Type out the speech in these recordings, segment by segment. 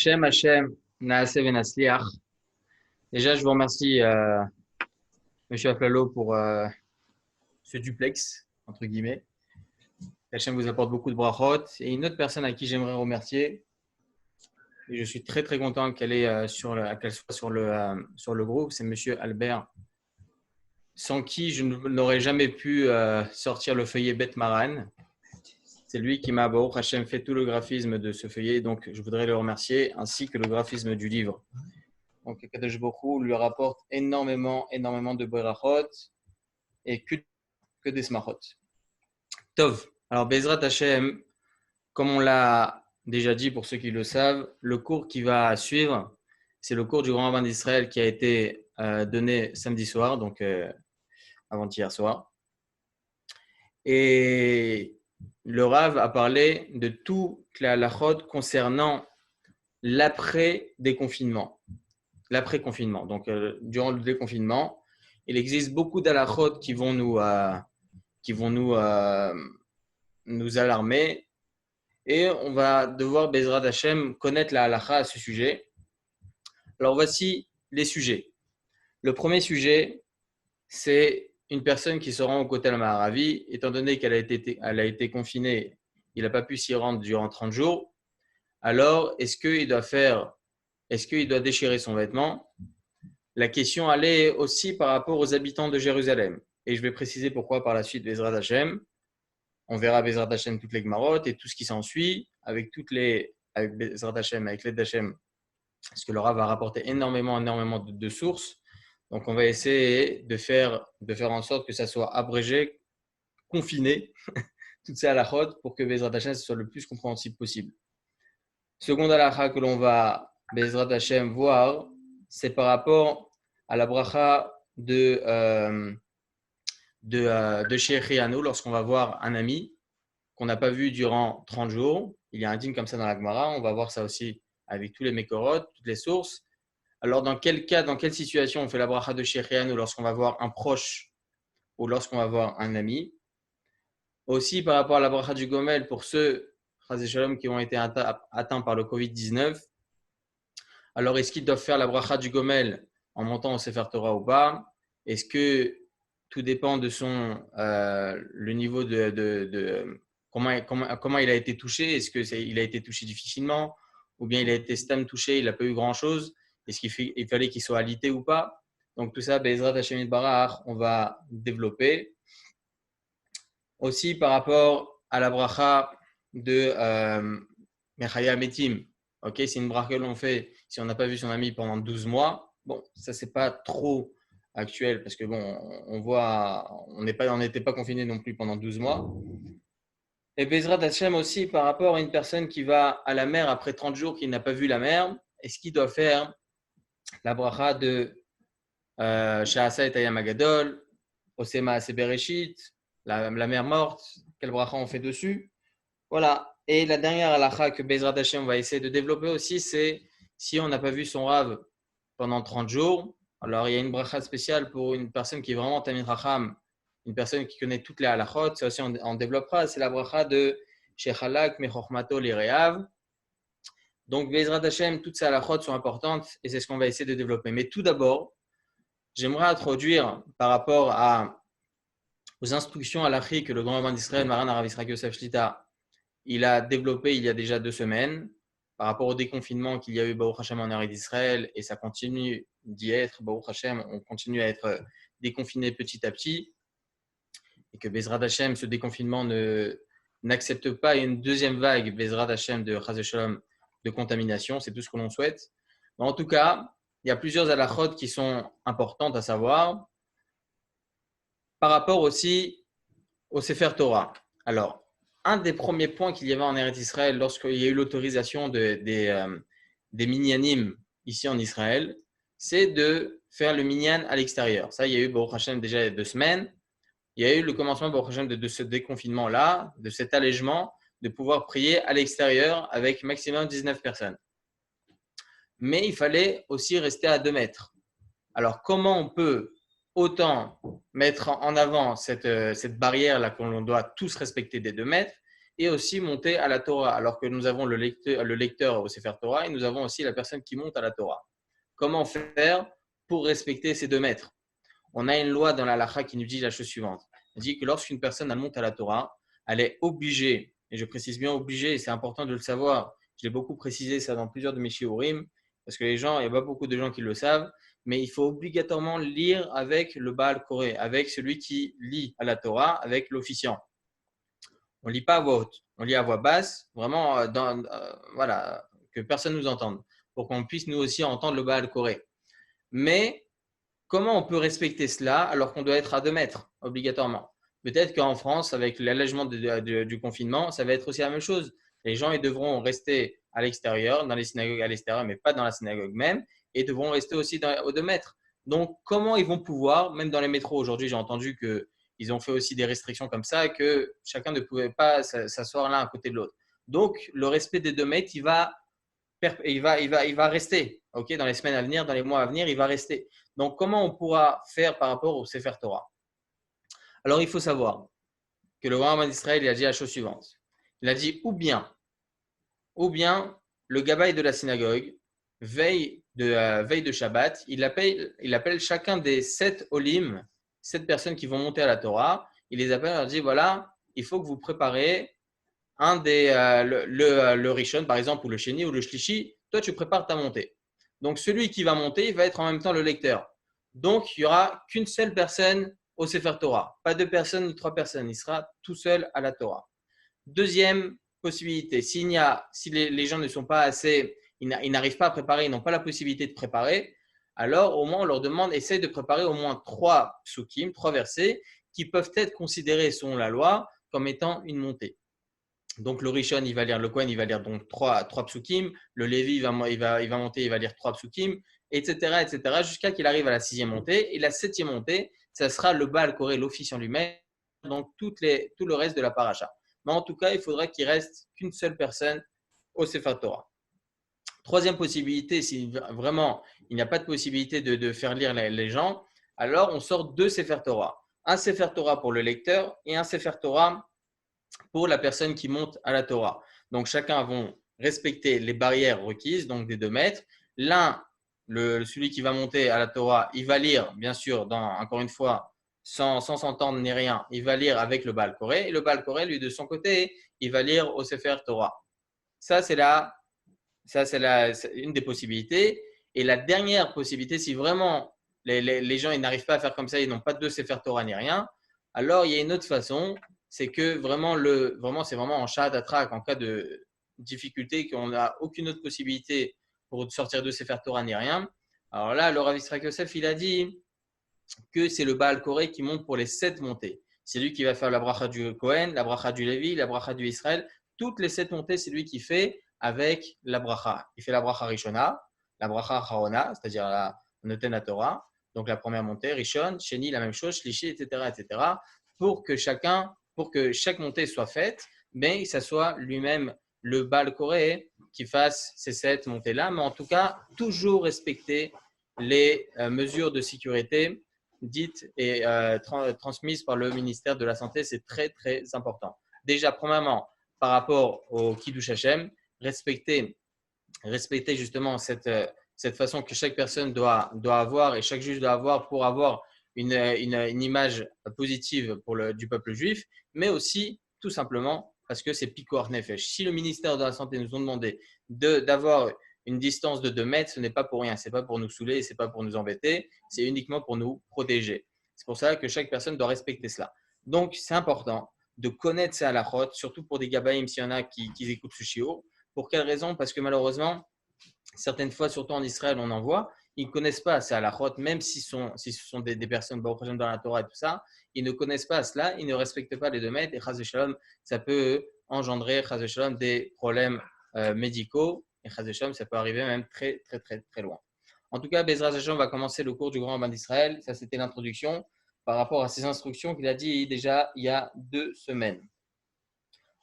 Beshem Hashem, Naaseh Venasliach. Déjà, je vous remercie, Monsieur Aflalo, pour ce duplex, entre guillemets. Hachem vous apporte beaucoup de brachot. Et une autre personne à qui j'aimerais remercier, et je suis très très content qu'elle soit sur le groupe, c'est Monsieur Albert, sans qui je n'aurais jamais pu sortir le feuillet Bet Maran. C'est lui qui m'a, Baruch Hashem, fait tout le graphisme de ce feuillet, donc je voudrais le remercier, ainsi que le graphisme du livre. Donc, Kadosh Baruch Hu lui rapporte énormément de berachot et que des smachot. Tov. Alors, Bezrat Hashem, comme on l'a déjà dit pour ceux qui le savent, le cours qui va suivre, c'est le cours du Grand Rabbin d'Israël qui a été donné samedi soir, donc avant-hier soir. Et le Rav a parlé de tout la halachot concernant l'après-déconfinement. L'après-confinement. Donc, durant le déconfinement, il existe beaucoup d'halachot qui vont nous alarmer. Et on va devoir, Bezrat Hashem, connaître la halacha à ce sujet. Alors, voici les sujets. Le premier sujet, c'est une personne qui se rend au Kotel Ma'aravi. Étant donné qu'elle a été confinée, il n'a pas pu s'y rendre durant 30 jours. Alors, est-ce qu'il doit déchirer son vêtement? La question allait aussi par rapport aux habitants de Jérusalem. Et je vais préciser pourquoi par la suite, Bezrat Hashem. On verra Bezrat Hashem toutes les Gmarot et tout ce qui s'ensuit avec Bezrat Hashem, avec l'aide d'Hashem, parce que le Rav va rapporter énormément de sources. Donc, on va essayer de faire en sorte que ça soit abrégé, confiné, toutes ces halachot pour que Bezrat Hashem soit le plus compréhensible possible. Seconde halakha que l'on va Bezrat Hashem voir, c'est par rapport à la bracha de Shechianu lorsqu'on va voir un ami qu'on n'a pas vu durant 30 jours. Il y a un dîme comme ça dans la Gemara. On va voir ça aussi avec tous les Mekorot, toutes les sources. Alors, dans quel cas, dans quelle situation on fait la bracha de Shechianu lorsqu'on va voir un proche ou lorsqu'on va voir un ami? Aussi, par rapport à la bracha du Gomel, pour ceux qui ont été atteints par le Covid-19, alors est-ce qu'ils doivent faire la bracha du Gomel en montant au Sefer Torah ou pas? Est-ce que tout dépend de le niveau de comment il a été touché? Est-ce qu'il a été touché difficilement? Ou bien il a été stam touché, il n'a pas eu grand-chose? Est-ce qu'il fallait qu'il soit alité ou pas? Donc tout ça, Bezrat Hashem Yitbarach, on va développer. Aussi par rapport à la bracha de Mechaya Metim. Ok, c'est une bracha que l'on fait si on n'a pas vu son ami pendant 12 mois. Bon, ça c'est pas trop actuel parce que bon, on voit, on n'était pas confiné non plus pendant 12 mois. Et Bezrat Hashem aussi par rapport à une personne qui va à la mer après 30 jours qui n'a pas vu la mer, est-ce qu'il doit faire la bracha de Sha'asa et Ayam Agadol, Osema Sebereshit, la mer morte, quelle bracha on fait dessus? Voilà. Et la dernière halakha que Bezrat Hashem va essayer de développer aussi, c'est si on n'a pas vu son Rav pendant 30 jours, alors il y a une bracha spéciale pour une personne qui est vraiment Tamid Racham, une personne qui connaît toutes les halachot, ça aussi on développera, c'est la bracha de Shechalak Mechochmato Lireav. Donc Bezrat Hashem, toutes ces halachot sont importantes et c'est ce qu'on va essayer de développer. Mais tout d'abord, j'aimerais introduire par rapport aux instructions halachiques que le grand rabbin d'Israël, Maran Harav Yisraël Yosef Shlita, il a développé il y a déjà 2 semaines par rapport au déconfinement qu'il y a eu Baruch Hashem en Eretz d'Israël et ça continue d'y être. Baruch Hashem, on continue à être déconfiné petit à petit et que Bezrat Hashem, ce déconfinement n'accepte pas une deuxième vague Bezrat Hashem de Chas Shalom de contamination. C'est tout ce que l'on souhaite. Mais en tout cas, il y a plusieurs halachot qui sont importantes à savoir par rapport aussi au Sefer Torah. Alors, un des premiers points qu'il y avait en Eretz Israël lorsqu'il y a eu l'autorisation des minyanim ici en Israël, c'est de faire le minyan à l'extérieur. Ça, il y a eu Baruch Hashem déjà il y a 2 semaines. Il y a eu le commencement Baruch Hashem de ce déconfinement-là, de cet allègement, de pouvoir prier à l'extérieur avec maximum 19 personnes. Mais il fallait aussi rester à 2 mètres. Alors, comment on peut autant mettre en avant cette barrière-là qu'on doit tous respecter des 2 mètres, et aussi monter à la Torah, alors que nous avons le lecteur au Sefer Torah et nous avons aussi la personne qui monte à la Torah. Comment faire pour respecter ces 2 mètres? On a une loi dans la halakha qui nous dit la chose suivante. Elle dit que lorsqu'une personne elle monte à la Torah, elle est obligée, et je précise bien obligée, et c'est important de le savoir, je l'ai beaucoup précisé ça dans plusieurs de mes shiurim, parce que il n'y a pas beaucoup de gens qui le savent, mais il faut obligatoirement lire avec le Baal Koré, avec celui qui lit à la Torah, avec l'officiant. On ne lit pas à voix haute, on lit à voix basse, vraiment voilà, que personne ne nous entende, pour qu'on puisse nous aussi entendre le Baal Koré. Mais comment on peut respecter cela alors qu'on doit être à 2 mètres, obligatoirement? Peut-être qu'en France, avec l'allègement du confinement, ça va être aussi la même chose. Les gens ils devront rester à l'extérieur, dans les synagogues à l'extérieur, mais pas dans la synagogue même, et devront rester aussi aux 2 mètres. Donc, comment ils vont pouvoir, même dans les métros aujourd'hui, j'ai entendu qu'ils ont fait aussi des restrictions comme ça, que chacun ne pouvait pas s'asseoir l'un à côté de l'autre. Donc, le respect des 2 mètres, il va rester. Ok, dans les semaines à venir, dans les mois à venir, il va rester. Donc, comment on pourra faire par rapport au Sefer Torah? Alors, il faut savoir que le roi d'Israël il a dit la chose suivante. Il a dit ou bien le gabaï de la synagogue, veille de Shabbat, il appelle chacun des 7 olim, 7 personnes qui vont monter à la Torah, il les appelle et leur dit voilà, il faut que vous préparez le Rishon, par exemple, ou le Sheni ou le Shlishi, toi tu prépares ta montée. Donc celui qui va monter, il va être en même temps le lecteur. Donc il n'y aura qu'une seule personne au Sefer Torah, pas 2 personnes ni 3 personnes, il sera tout seul à la Torah. Deuxième possibilité, si les gens ne sont pas assez, ils n'arrivent pas à préparer, ils n'ont pas la possibilité de préparer, alors au moins on leur demande, essaye de préparer au moins 3 psukim, 3 versets, qui peuvent être considérés selon la loi comme étant une montée. Donc le Rishon, il va lire, le Kohen, il va lire donc 3 psukim, le Lévi, il va monter, il va lire 3 psukim, etc., jusqu'à qu'il arrive à la 6e montée. Et la 7e montée, ça sera le Baal Koré, l'officiant lui-même, donc tout le reste de la paracha. Mais en tout cas, il faudra qu'il reste qu'une seule personne au Sefer Torah. Troisième possibilité, si vraiment il n'y a pas de possibilité de faire lire les gens, alors on sort 2 Sefer Torah. Un Sefer Torah pour le lecteur et un Sefer Torah pour la personne qui monte à la Torah. Donc, chacun va respecter les barrières requises, donc des 2 mètres. Celui qui va monter à la Torah, il va lire, bien sûr, encore une fois, sans s'entendre ni rien, il va lire avec le Baal Koré. Et le Baal Koré, lui, de son côté, il va lire au Sefer Torah. Ça, c'est une des possibilités. Et la dernière possibilité, si vraiment les gens ils n'arrivent pas à faire comme ça, ils n'ont pas de Sefer Torah ni rien, alors il y a une autre façon, c'est que c'est vraiment en chat d'attraque, en cas de difficulté, qu'on n'a aucune autre possibilité pour sortir de Sefer Torah ni rien. Alors là, le Rav Yitzhak Yosef, il a dit que c'est le Baal Koré qui monte pour les 7 montées. C'est lui qui va faire la bracha du Kohen, la bracha du Lévi, la bracha du Israël. Toutes les 7 montées, c'est lui qui fait avec la bracha. Il fait la bracha Rishona, la bracha Harona, c'est-à-dire la Noten Torah, donc la première montée, Rishon, Sheni, la même chose, Shlishi, etc., pour que chaque montée soit faite, mais ça soit lui-même le Baal Koré qui fasse ces 7 montées-là, mais en tout cas, toujours respecter les mesures de sécurité dites et transmises par le ministère de la Santé. C'est très, très important. Déjà, premièrement, par rapport au Kiddush Hashem, respecter justement cette façon que chaque personne doit avoir et chaque juge doit avoir pour avoir une image positive du peuple juif, mais aussi tout simplement parce que c'est Pikuach Nefesh. Si le ministère de la Santé nous ont demandé d'avoir une distance de 2 mètres, ce n'est pas pour rien, ce n'est pas pour nous saouler, ce n'est pas pour nous embêter, c'est uniquement pour nous protéger. C'est pour ça que chaque personne doit respecter cela. Donc, c'est important de connaître ces halachot, surtout pour des gabaïm, s'il y en a qui écoutent ce shiur. Pour quelle raison? Parce que malheureusement, certaines fois, surtout en Israël, on en voit, ils ne connaissent pas ces halachot, même si ce sont des personnes dans la Torah et tout ça, ils ne connaissent pas cela, ils ne respectent pas les 2 mètres et chas v'shalom, ça peut engendrer chas v'shalom des problèmes médicaux et chas v'shalom, ça peut arriver même très, très, très, très loin. En tout cas, Bezras Hashem va commencer le cours du Grand Rabbin d'Israël. Ça, c'était l'introduction par rapport à ces instructions qu'il a dit déjà il y a 2 semaines.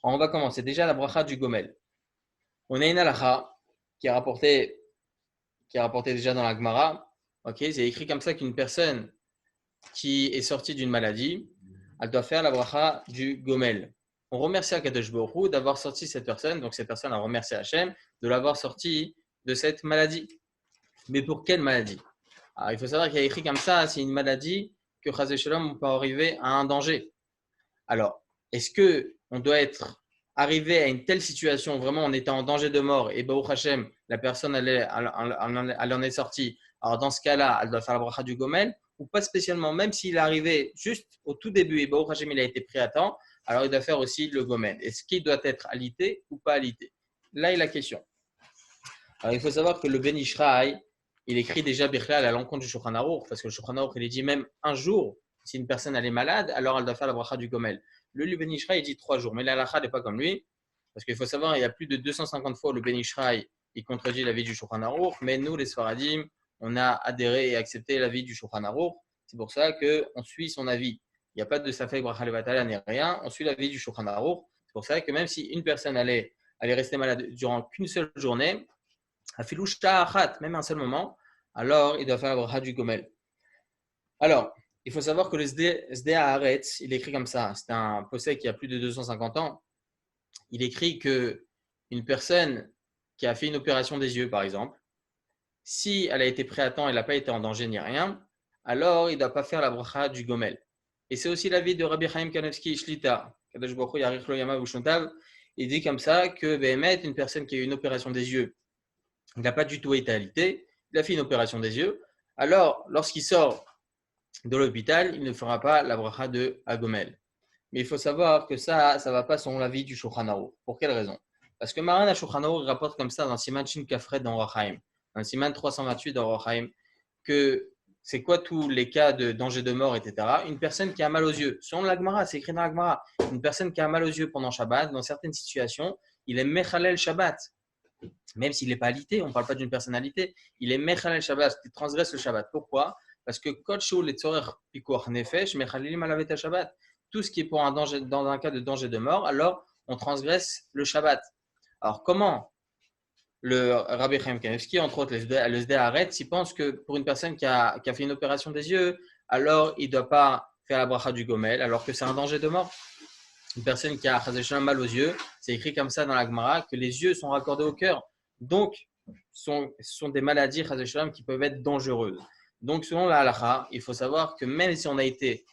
On va commencer déjà la bracha du Gomel. On a une halakha qui est rapportée déjà dans la Gemara. Okay, c'est écrit comme ça qu'une personne qui est sortie d'une maladie, elle doit faire la bracha du Gomel. on remercie Akadosh Baruch Hu d'avoir sorti cette personne. Donc cette personne a remercié Hachem de l'avoir sorti de cette maladie. Mais pour quelle maladie? Alors, il faut savoir qu'il y a écrit comme ça, c'est une maladie que Chazé Shalom peut arriver à un danger. Alors, est-ce qu'on doit être arrivé à une telle situation, vraiment on était en danger de mort et Baruch Hashem, la personne elle en est sortie. Alors dans ce cas-là, elle doit faire la bracha du Gomel ou pas spécialement, même s'il est arrivé juste au tout début et Baruch Hashem il a été pris à temps, alors il doit faire aussi le Gomel. Est-ce qu'il doit être alité ou pas alité? Là est la question. Alors il faut savoir que le Ben Ishraï, il écrit déjà Bichlal à l'encontre du Shulchan Aruch, parce que le Shulchan Aruch il dit même un jour, si une personne elle est malade, alors elle doit faire la bracha du Gomel. Le Ben Ishraï il dit 3 jours, mais l'Alacha n'est pas comme lui, parce qu'il faut savoir, il y a plus de 250 fois le Ben Ishraï il contredit l'avis du Shulchan Aruch, mais nous les Sfaradim, on a adhéré et accepté l'avis du Shulchan Aruch. C'est pour ça qu'on suit son avis. Il n'y a pas de Safek Bracha Levatala ni rien, on suit l'avis du Shulchan Aruch. C'est pour ça que même si une personne allait rester malade durant qu'une seule journée, même un seul moment, alors il doit faire la bracha du Gomel. Alors, il faut savoir que le Sde Haaretz, il écrit comme ça. C'est un possède qui a plus de 250 ans. Il écrit que une personne qui a fait une opération des yeux, par exemple, si elle a été prise à temps, elle n'a pas été en danger ni rien, alors il ne doit pas faire la bracha du Gomel. Et c'est aussi l'avis de Rabbi Chaim Kanevski Shlita. Il dit comme ça que Béhémet, une personne qui a eu une opération des yeux, il n'a pas du tout été alité, il a fait une opération des yeux, alors lorsqu'il sort de l'hôpital, il ne fera pas la bracha de Agomel. Mais il faut savoir que ça ne va pas selon l'avis du Shulchan Aruch. Pour quelle raison? Parce que Maran Shulchan Aruch rapporte comme ça dans Siman Shin Kafred dans Orachaim, dans Siman 328 dans Orachaim, que c'est quoi tous les cas de danger de mort, etc. Une personne qui a mal aux yeux, selon la Gemara, c'est écrit dans la Gemara, une personne qui a mal aux yeux pendant Shabbat, dans certaines situations, il est Mechalel Shabbat. Même s'il n'est pas alité, on ne parle pas d'une personnalité, il est Mechalel Shabbat, il transgresse le Shabbat. Pourquoi? Parce que Shabbat, tout ce qui est pour un danger, dans un cas de danger de mort, alors on transgresse le Shabbat. Alors comment le Rabbi Chaim Kanevski, entre autres, le Sde Haaretz, il pense que pour une personne qui a fait une opération des yeux, alors il ne doit pas faire la bracha du Gomel, alors que c'est un danger de mort. Une personne qui a mal aux yeux, c'est écrit comme ça dans la Gemara, que les yeux sont raccordés au cœur. Donc, ce sont des maladies qui peuvent être dangereuses. Donc, selon la halakha, il faut savoir que même si on a été,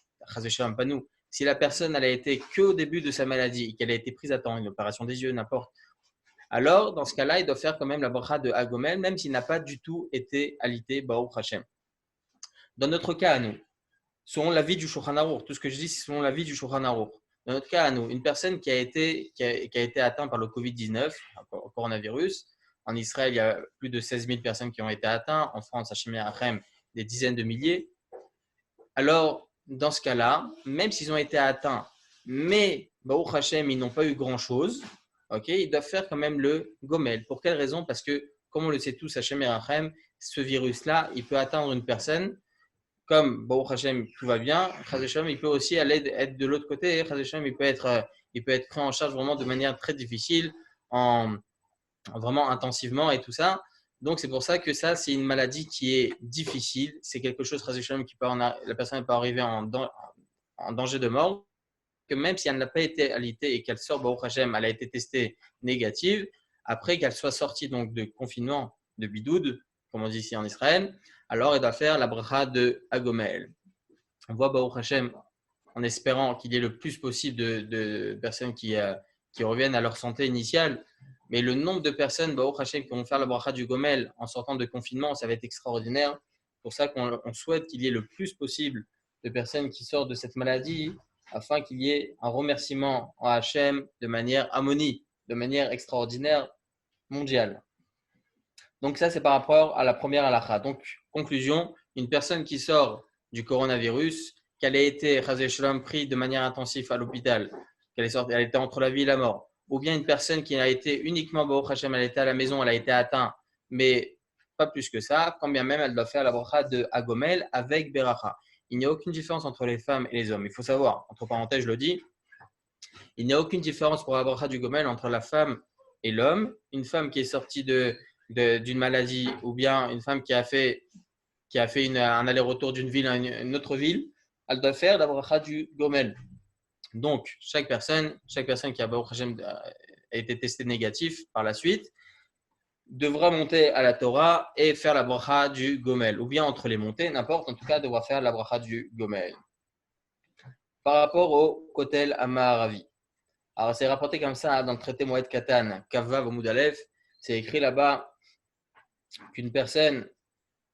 pas nous, si la personne elle a été qu'au début de sa maladie et qu'elle a été prise à temps, une opération des yeux, n'importe, alors dans ce cas-là, il doit faire quand même la bracha de Agomel, même s'il n'a pas du tout été alité, Baruch Hashem. Dans notre cas à nous, selon l'avis du Shulchan Aruch, tout ce que je dis, c'est selon l'avis du Shulchan Aruch. Dans notre cas à nous, une personne qui a été atteinte par le Covid-19, le coronavirus, en Israël, il y a plus de 16 000 personnes qui ont été atteintes. En France, Hachem Yachem, des dizaines de milliers. Alors, dans ce cas-là, même s'ils ont été atteints, mais Baruch Hashem, ils n'ont pas eu grand-chose, okay, ils doivent faire quand même le Gomel. Pour quelle raison? Parce que, comme on le sait tous, Hachem Yachem, ce virus-là, il peut atteindre une personne. Comme Baruch Hashem, tout va bien, Hashem, il peut aussi aller être de l'autre côté. Hashem, il peut être pris en charge vraiment de manière très difficile, vraiment intensivement et tout ça. Donc, c'est pour ça que ça, c'est une maladie qui est difficile. C'est quelque chose, qui peut la personne peut arriver en danger de mort. Que même si elle n'a pas été alitée et qu'elle sort, Baruch Hashem, elle a été testée négative, après qu'elle soit sortie donc, de confinement, de bidoud, comme on dit ici en Israël, alors elle doit faire la bracha de Agomel. On voit Baruch Hashem en espérant qu'il y ait le plus possible de personnes qui reviennent à leur santé initiale. Mais le nombre de personnes, Baruch Hashem, qui vont faire la bracha du Gomel en sortant de confinement, ça va être extraordinaire. C'est pour ça qu'on souhaite qu'il y ait le plus possible de personnes qui sortent de cette maladie afin qu'il y ait un remerciement en Hashem de manière harmonie, de manière extraordinaire, mondiale. Donc ça, c'est par rapport à la première halakha. Donc, conclusion, une personne qui sort du coronavirus, qu'elle ait été pris de manière intensive à l'hôpital, elle était entre la vie et la mort, ou bien une personne qui a été uniquement, Baruch Hashem, elle était à la maison, elle a été atteinte, mais pas plus que ça, quand bien même elle doit faire la bracha de Agomel avec Beracha. Il n'y a aucune différence entre les femmes et les hommes. Il faut savoir, entre parenthèses, je le dis, il n'y a aucune différence pour la bracha du Gomel entre la femme et l'homme. Une femme qui est sortie d'une maladie ou bien une femme qui a fait un aller-retour d'une ville à une autre ville, elle doit faire la bracha du Gomel. Donc, chaque personne qui a Baruch Hashem, a été testée négatif par la suite, devra monter à la Torah et faire la bracha du Gomel. Ou bien entre les montées, n'importe, en tout cas, devra faire la bracha du Gomel. Par rapport au Kotel Amaravi. Alors, c'est rapporté comme ça dans le traité Moed Katan, Kavav Amud Aleph. C'est écrit là-bas qu'une personne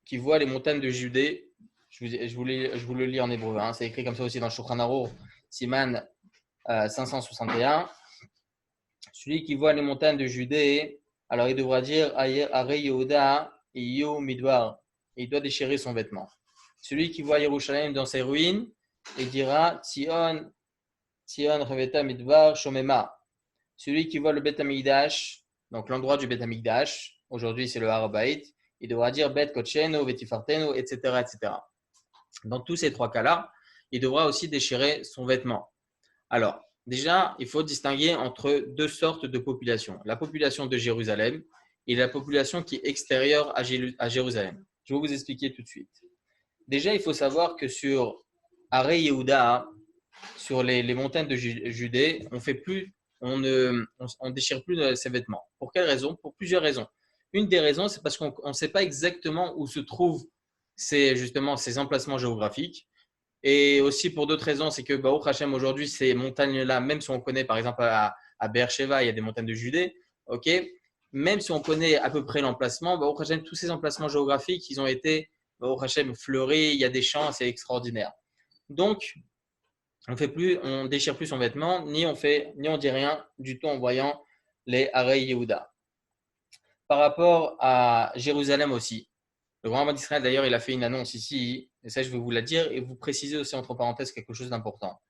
qui voit les montagnes de Judée, je vous le lis en hébreu, hein, c'est écrit comme ça aussi dans Shulchan Aruch, Siman 561. Celui qui voit les montagnes de Judée, alors il devra dire Are Yehuda Iyo Midbar. Il doit déchirer son vêtement. Celui qui voit Yerushalayim dans ses ruines, il dira Tzion Reveta Midbar Shomema. Celui qui voit le Bet Hamikdash, donc l'endroit du Bet Hamikdash, aujourd'hui c'est le Har Habayit, il devra dire Bet Kotshenu, Vetifartenu, etc., etc. Dans tous ces trois cas-là, il devra aussi déchirer son vêtement. Alors, déjà, il faut distinguer entre deux sortes de populations. La population de Jérusalem et la population qui est extérieure à Jérusalem. Je vais vous expliquer tout de suite. Déjà, il faut savoir que sur Arei Yehuda, sur les montagnes de Judée, on ne déchire plus ses vêtements. Pour quelle raison? Pour plusieurs raisons. Une des raisons, c'est parce qu'on ne sait pas exactement où se trouvent justement ces emplacements géographiques. Et aussi pour d'autres raisons, c'est que Baruch Hashem, aujourd'hui, ces montagnes-là, même si on connaît par exemple à Beersheba, il y a des montagnes de Judée, ok, même si on connaît à peu près l'emplacement, Baruch Hashem, tous ces emplacements géographiques, ils ont été, Baruch Hashem, fleuris, il y a des champs, c'est extraordinaire. Donc, on déchire plus son vêtement, ni on dit rien du tout en voyant les Arei Yehuda. Par rapport à Jérusalem aussi, le grand rabbin d'Israël, d'ailleurs, il a fait une annonce ici, et ça, je vais vous la dire, et vous préciser aussi entre parenthèses quelque chose d'important.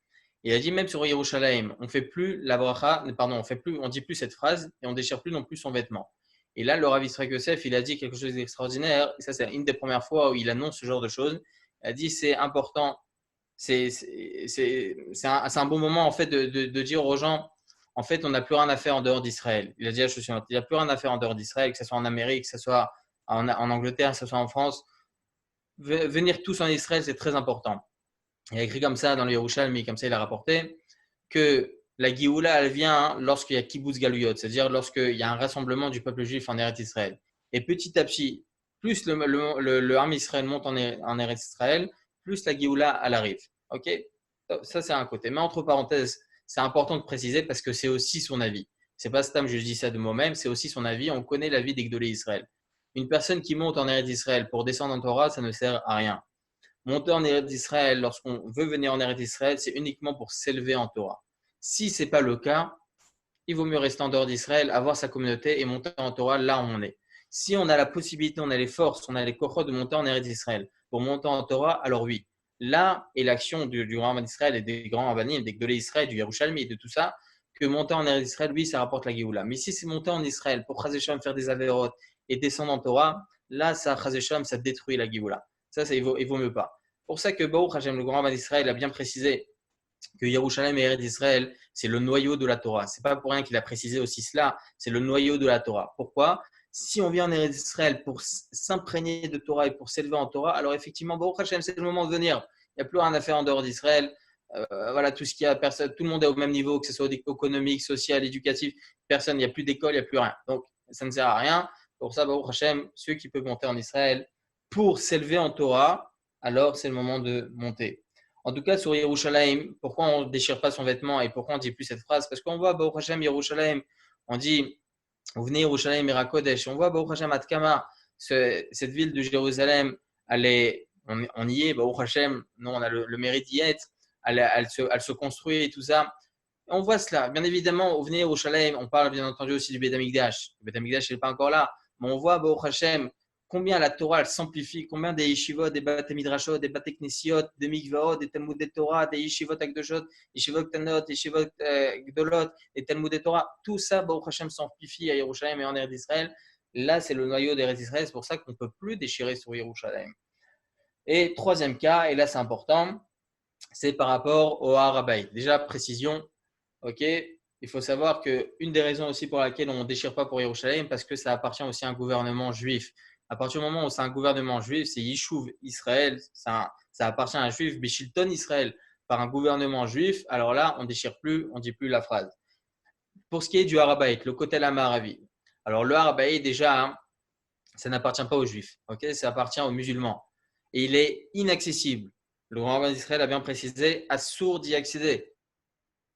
Il a dit, même sur Yerushalayim, on fait plus la bracha, pardon, on dit plus cette phrase, et on déchire plus non plus son vêtement. Et là, le Rav Yitzhak Yosef, il a dit quelque chose d'extraordinaire, et ça, c'est une des premières fois où il annonce ce genre de choses. Il a dit, c'est important, c'est un bon moment, en fait, de dire aux gens, en fait, on n'a plus rien à faire en dehors d'Israël. Il a dit la chose suivante, il n'y a plus rien à faire en dehors d'Israël, que ce soit en Amérique, que ce soit en Angleterre, que ce soit en France. Venir tous en Israël, c'est très important. Il a écrit comme ça dans le Yerushalmi, comme ça il a rapporté, que la Géoula, elle vient lorsqu'il y a Kibbutz Galuyot, c'est-à-dire lorsqu'il y a un rassemblement du peuple juif en Eretz Israël. Et petit à petit, plus le Ham Israël monte en Eretz Israël, plus la Géoula, elle arrive. Ok? Ça, c'est un côté. Mais entre parenthèses, c'est important de préciser parce que c'est aussi son avis. C'est pas Stam, je dis ça de moi-même, c'est aussi son avis. On connaît l'avis des Gdolé Israël. Une personne qui monte en Eretz Israël pour descendre en Torah, ça ne sert à rien. Monter en Eretz Israël, lorsqu'on veut venir en Eretz Israël, c'est uniquement pour s'élever en Torah. Si ce n'est pas le cas, il vaut mieux rester en dehors d'Israël, avoir sa communauté et monter en Torah là où on est. Si on a la possibilité, on a les forces, on a les kochot de monter en Eretz Israël pour monter en Torah, alors oui. Là est l'action du grand rabbin d'Israël et des grands rabbanim, des Gdolé Israël, du Yerushalmi et de tout ça, que monter en Eretz Israël, oui, ça rapporte la Géoula. Mais si c'est monter en Israël pour Chazécham faire des avérotes et descendre en Torah, là, ça, Chazécham, ça détruit la Géoula. Ça, il vaut mieux pas. Pour ça que Baruch Hashem, le grand rabbin d'Israël, a bien précisé que Yerushalayim et Eretz Israël, c'est le noyau de la Torah. C'est pas pour rien qu'il a précisé aussi cela, c'est le noyau de la Torah. Pourquoi? Si on vient en Eretz Israël pour s'imprégner de Torah et pour s'élever en Torah, alors effectivement, Baruch Hashem, c'est le moment de venir. Il n'y a plus rien à faire en dehors d'Israël. Voilà, tout ce qu'il y a, personne, tout le monde est au même niveau, que ce soit économique, social, éducatif. Personne, il n'y a plus d'école, il n'y a plus rien. Donc, ça ne sert à rien. Pour ça, Baruch Hashem, ceux qui peuvent monter en Israël pour s'élever en Torah, alors c'est le moment de monter. En tout cas, sur Yerushalayim, pourquoi on ne déchire pas son vêtement et pourquoi on ne dit plus cette phrase? Parce qu'on voit Baruch Hashem, Yerushalayim, on dit, vous venez Yerushalayim, Mirakodesh. On voit Baruch Hashem, Atkama, cette ville de Jérusalem, on y est, Baruch Hashem, nous on a le mérite d'y être, elle se construit et tout ça. On voit cela. Bien évidemment, vous venez Yerushalayim, on parle bien entendu aussi du Bet Hamikdash. Le Bet Hamikdash n'est pas encore là, mais on voit Baruch Hashem, combien la Torah elle s'amplifie, combien des yeshivot, des bate midrashot, des bate knesiot, des mikvaot, des talmud de Torah, des yeshivot akdoshot, yeshivot tanot, yeshivot gdolot, des talmud de Torah, tout ça, Baruch Hashem s'amplifie à Yerushalayim et en Eretz d'Israël. Là, c'est le noyau d'Eretz d'Israël, c'est pour ça qu'on ne peut plus déchirer sur Yerushalayim. Et troisième cas, et là c'est important, c'est par rapport au Har Habayit. Déjà, précision, ok, il faut savoir qu'une des raisons aussi pour laquelle on ne déchire pas pour Yerushalayim, parce que ça appartient aussi à un gouvernement juif. À partir du moment où c'est un gouvernement juif, c'est Yishuv Israël, ça appartient à un juif, Bishilton Israël. par un gouvernement juif, alors là, on ne déchire plus, on ne dit plus la phrase. Pour ce qui est du Harabaït, le Kotel Amaravi. Alors le Harabaït, déjà, hein, ça n'appartient pas aux juifs, okay, ça appartient aux musulmans. Et il est inaccessible. Le grand rabbin d'Israël a bien précisé, assourd d'y accéder.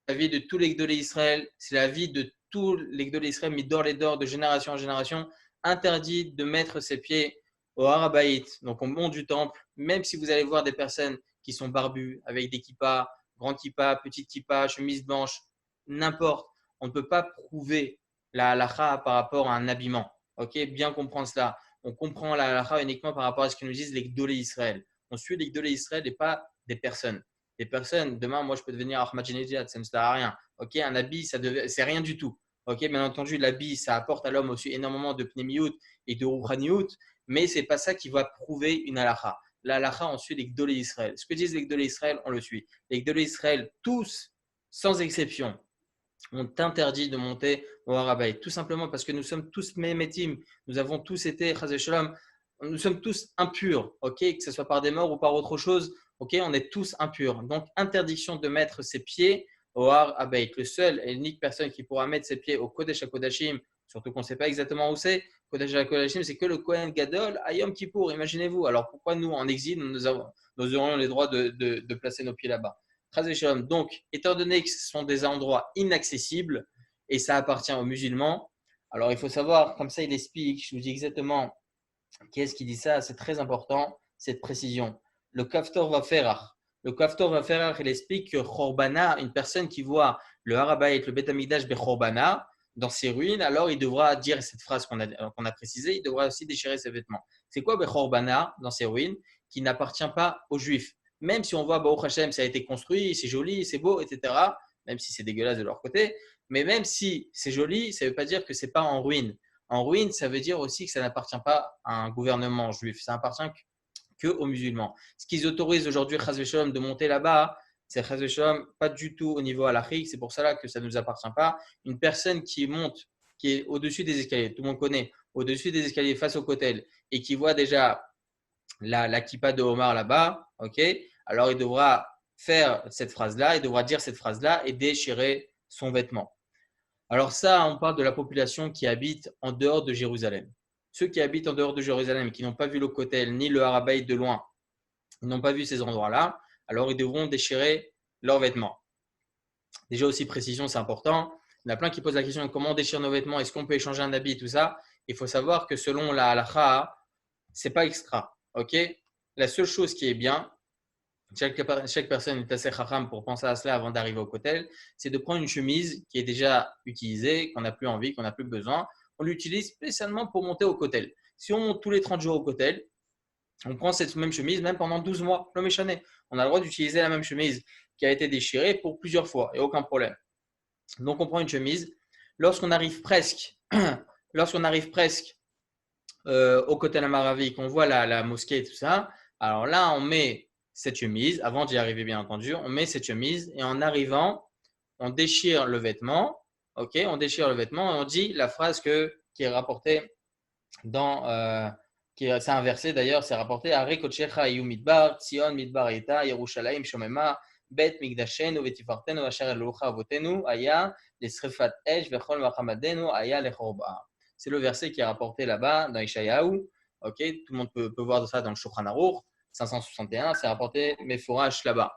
La vie de tous les Gdolé Israël, c'est la vie de tous les Gdolé Israël, midor les dor, de génération en génération, interdit de mettre ses pieds au Harabaït, donc au mont du temple, même si vous allez voir des personnes qui sont barbues, avec des kippas, grand kippa, petite kippa, chemise blanche, n'importe, on ne peut pas prouver la halakha par rapport à un habillement. Ok, bien comprendre cela. On comprend la halakha uniquement par rapport à ce que nous disent les Gdolé Israël. On suit les Gdolé Israël et pas des personnes. Des personnes, demain, moi, je peux devenir Ahmadinejad, ça ne sert à rien. Ok, un habit, c'est rien du tout. Ok, bien entendu, l'habit, ça apporte à l'homme aussi énormément de pnémiout et de rouhaniout, mais ce n'est pas ça qui va prouver une halakha. La halakha, on suit les Gdolé Israël. Ce que disent les Gdolé Israël, on le suit. Les Gdolé Israël, tous, sans exception, ont interdit de monter au Harabaït. Tout simplement parce que nous sommes tous mémétim. Nous avons tous été, Chazé Shalom, nous sommes tous impurs, ok, que ce soit par des morts ou par autre chose, ok, on est tous impurs. Donc, interdiction de mettre ses pieds au Harabaït. Le seul et l'unique personne qui pourra mettre ses pieds au Kodesh HaKodashim, surtout qu'on ne sait pas exactement où c'est, Kodesh HaKodashim, c'est que le Kohen Gadol à Yom Kippour, imaginez-vous. Alors, pourquoi nous, en exil, nous aurions les droits de placer nos pieds là-bas? Donc, étant donné que ce sont des endroits inaccessibles et ça appartient aux musulmans, alors il faut savoir, comme ça il explique, je vous dis exactement qui est-ce qui dit ça, c'est très important, cette précision. Le Kaftor Vaferach. Le Kaftor Vaferach, il explique que Khorbana, une personne qui voit le Harabaït, le Beth Amikdash Khorbana, dans ses ruines, alors il devra dire cette phrase qu'on a précisée, il devra aussi déchirer ses vêtements. C'est quoi Khorbana dans ses ruines qui n'appartient pas aux Juifs? Même si on voit, Baruch Hashem, ça a été construit, c'est joli, c'est beau, etc., même si c'est dégueulasse de leur côté, mais même si c'est joli, ça ne veut pas dire que ce n'est pas en ruine. En ruine, ça veut dire aussi que ça n'appartient pas à un gouvernement juif, ça appartient que aux musulmans. Ce qu'ils autorisent aujourd'hui, Chaz Shalom, de monter là-bas, c'est Chaz Shalom, pas du tout au niveau halachique, c'est pour cela que ça ne nous appartient pas. Une personne qui monte, qui est au-dessus des escaliers, tout le monde connaît, au-dessus des escaliers face au kotel, et qui voit déjà la kippa de Omar là-bas, ok, alors il devra faire cette phrase-là, il devra dire cette phrase-là et déchirer son vêtement. Alors ça, on parle de la population qui habite en dehors de Jérusalem. Ceux qui habitent en dehors de Jérusalem et qui n'ont pas vu le Kotel ni le Harabaït de loin, ils n'ont pas vu ces endroits-là, alors ils devront déchirer leurs vêtements. Déjà aussi, précision, c'est important. Il y en a plein qui posent la question comment on déchire nos vêtements, est-ce qu'on peut échanger un habit, tout ça. Il faut savoir que selon la halakha, ce n'est pas extra. Okay, la seule chose qui est bien, chaque personne est assez chacham pour penser à cela avant d'arriver au kotel, c'est de prendre une chemise qui est déjà utilisée, qu'on n'a plus envie, qu'on n'a plus besoin. On l'utilise spécialement pour monter au kotel. Si on monte tous les 30 jours au kotel, on prend cette même chemise, même pendant 12 mois, le méchané. On a le droit d'utiliser la même chemise qui a été déchirée pour plusieurs fois, il n'y a aucun problème. Donc on prend une chemise. Lorsqu'on arrive presque, au kotel Amaravi, qu'on voit la mosquée et tout ça, alors là on met cette chemise, avant d'y arriver bien entendu, on met cette chemise et en arrivant, on déchire le vêtement, ok, on déchire le vêtement et on dit la phrase qui est rapportée dans, c'est inversé d'ailleurs, c'est rapporté à Rekochecha Iyu Midbar, Tzion Midbar Eta, Yerushalayim Shomema, Bet Migdashenu Vetifartenu, Asher Elocha Avotenu, Aya, Lesrefat Esh, Vechol Machamadenu, Aya Lechorba. C'est le verset qui est rapporté là-bas dans Ishayahu. Ok, tout le monde peut voir ça dans le Shulchan Aruch. 561, c'est rapporté Mefourash là-bas.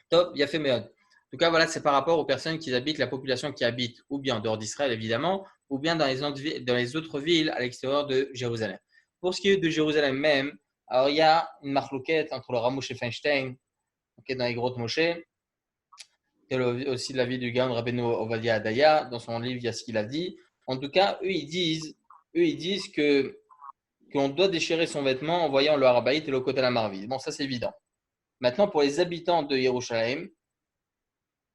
Top, il y a fait Meod. En tout cas, voilà, c'est par rapport aux personnes qui habitent, la population qui habite ou bien en dehors d'Israël, évidemment, ou bien dans les autres villes à l'extérieur de Jérusalem. Pour ce qui est de Jérusalem même, alors il y a une marloquette entre le Ramouche et Feinstein, okay, dans les grottes Moshe, aussi la vie du Gaon Rabbeinu Ovadia Adaya, dans son livre, il y a ce qu'il a dit. En tout cas, eux, ils disent qu'on doit déchirer son vêtement en voyant le Harabaït et le Kotel Amarvi. Bon, ça, c'est évident. Maintenant, pour les habitants de Yerushalayim,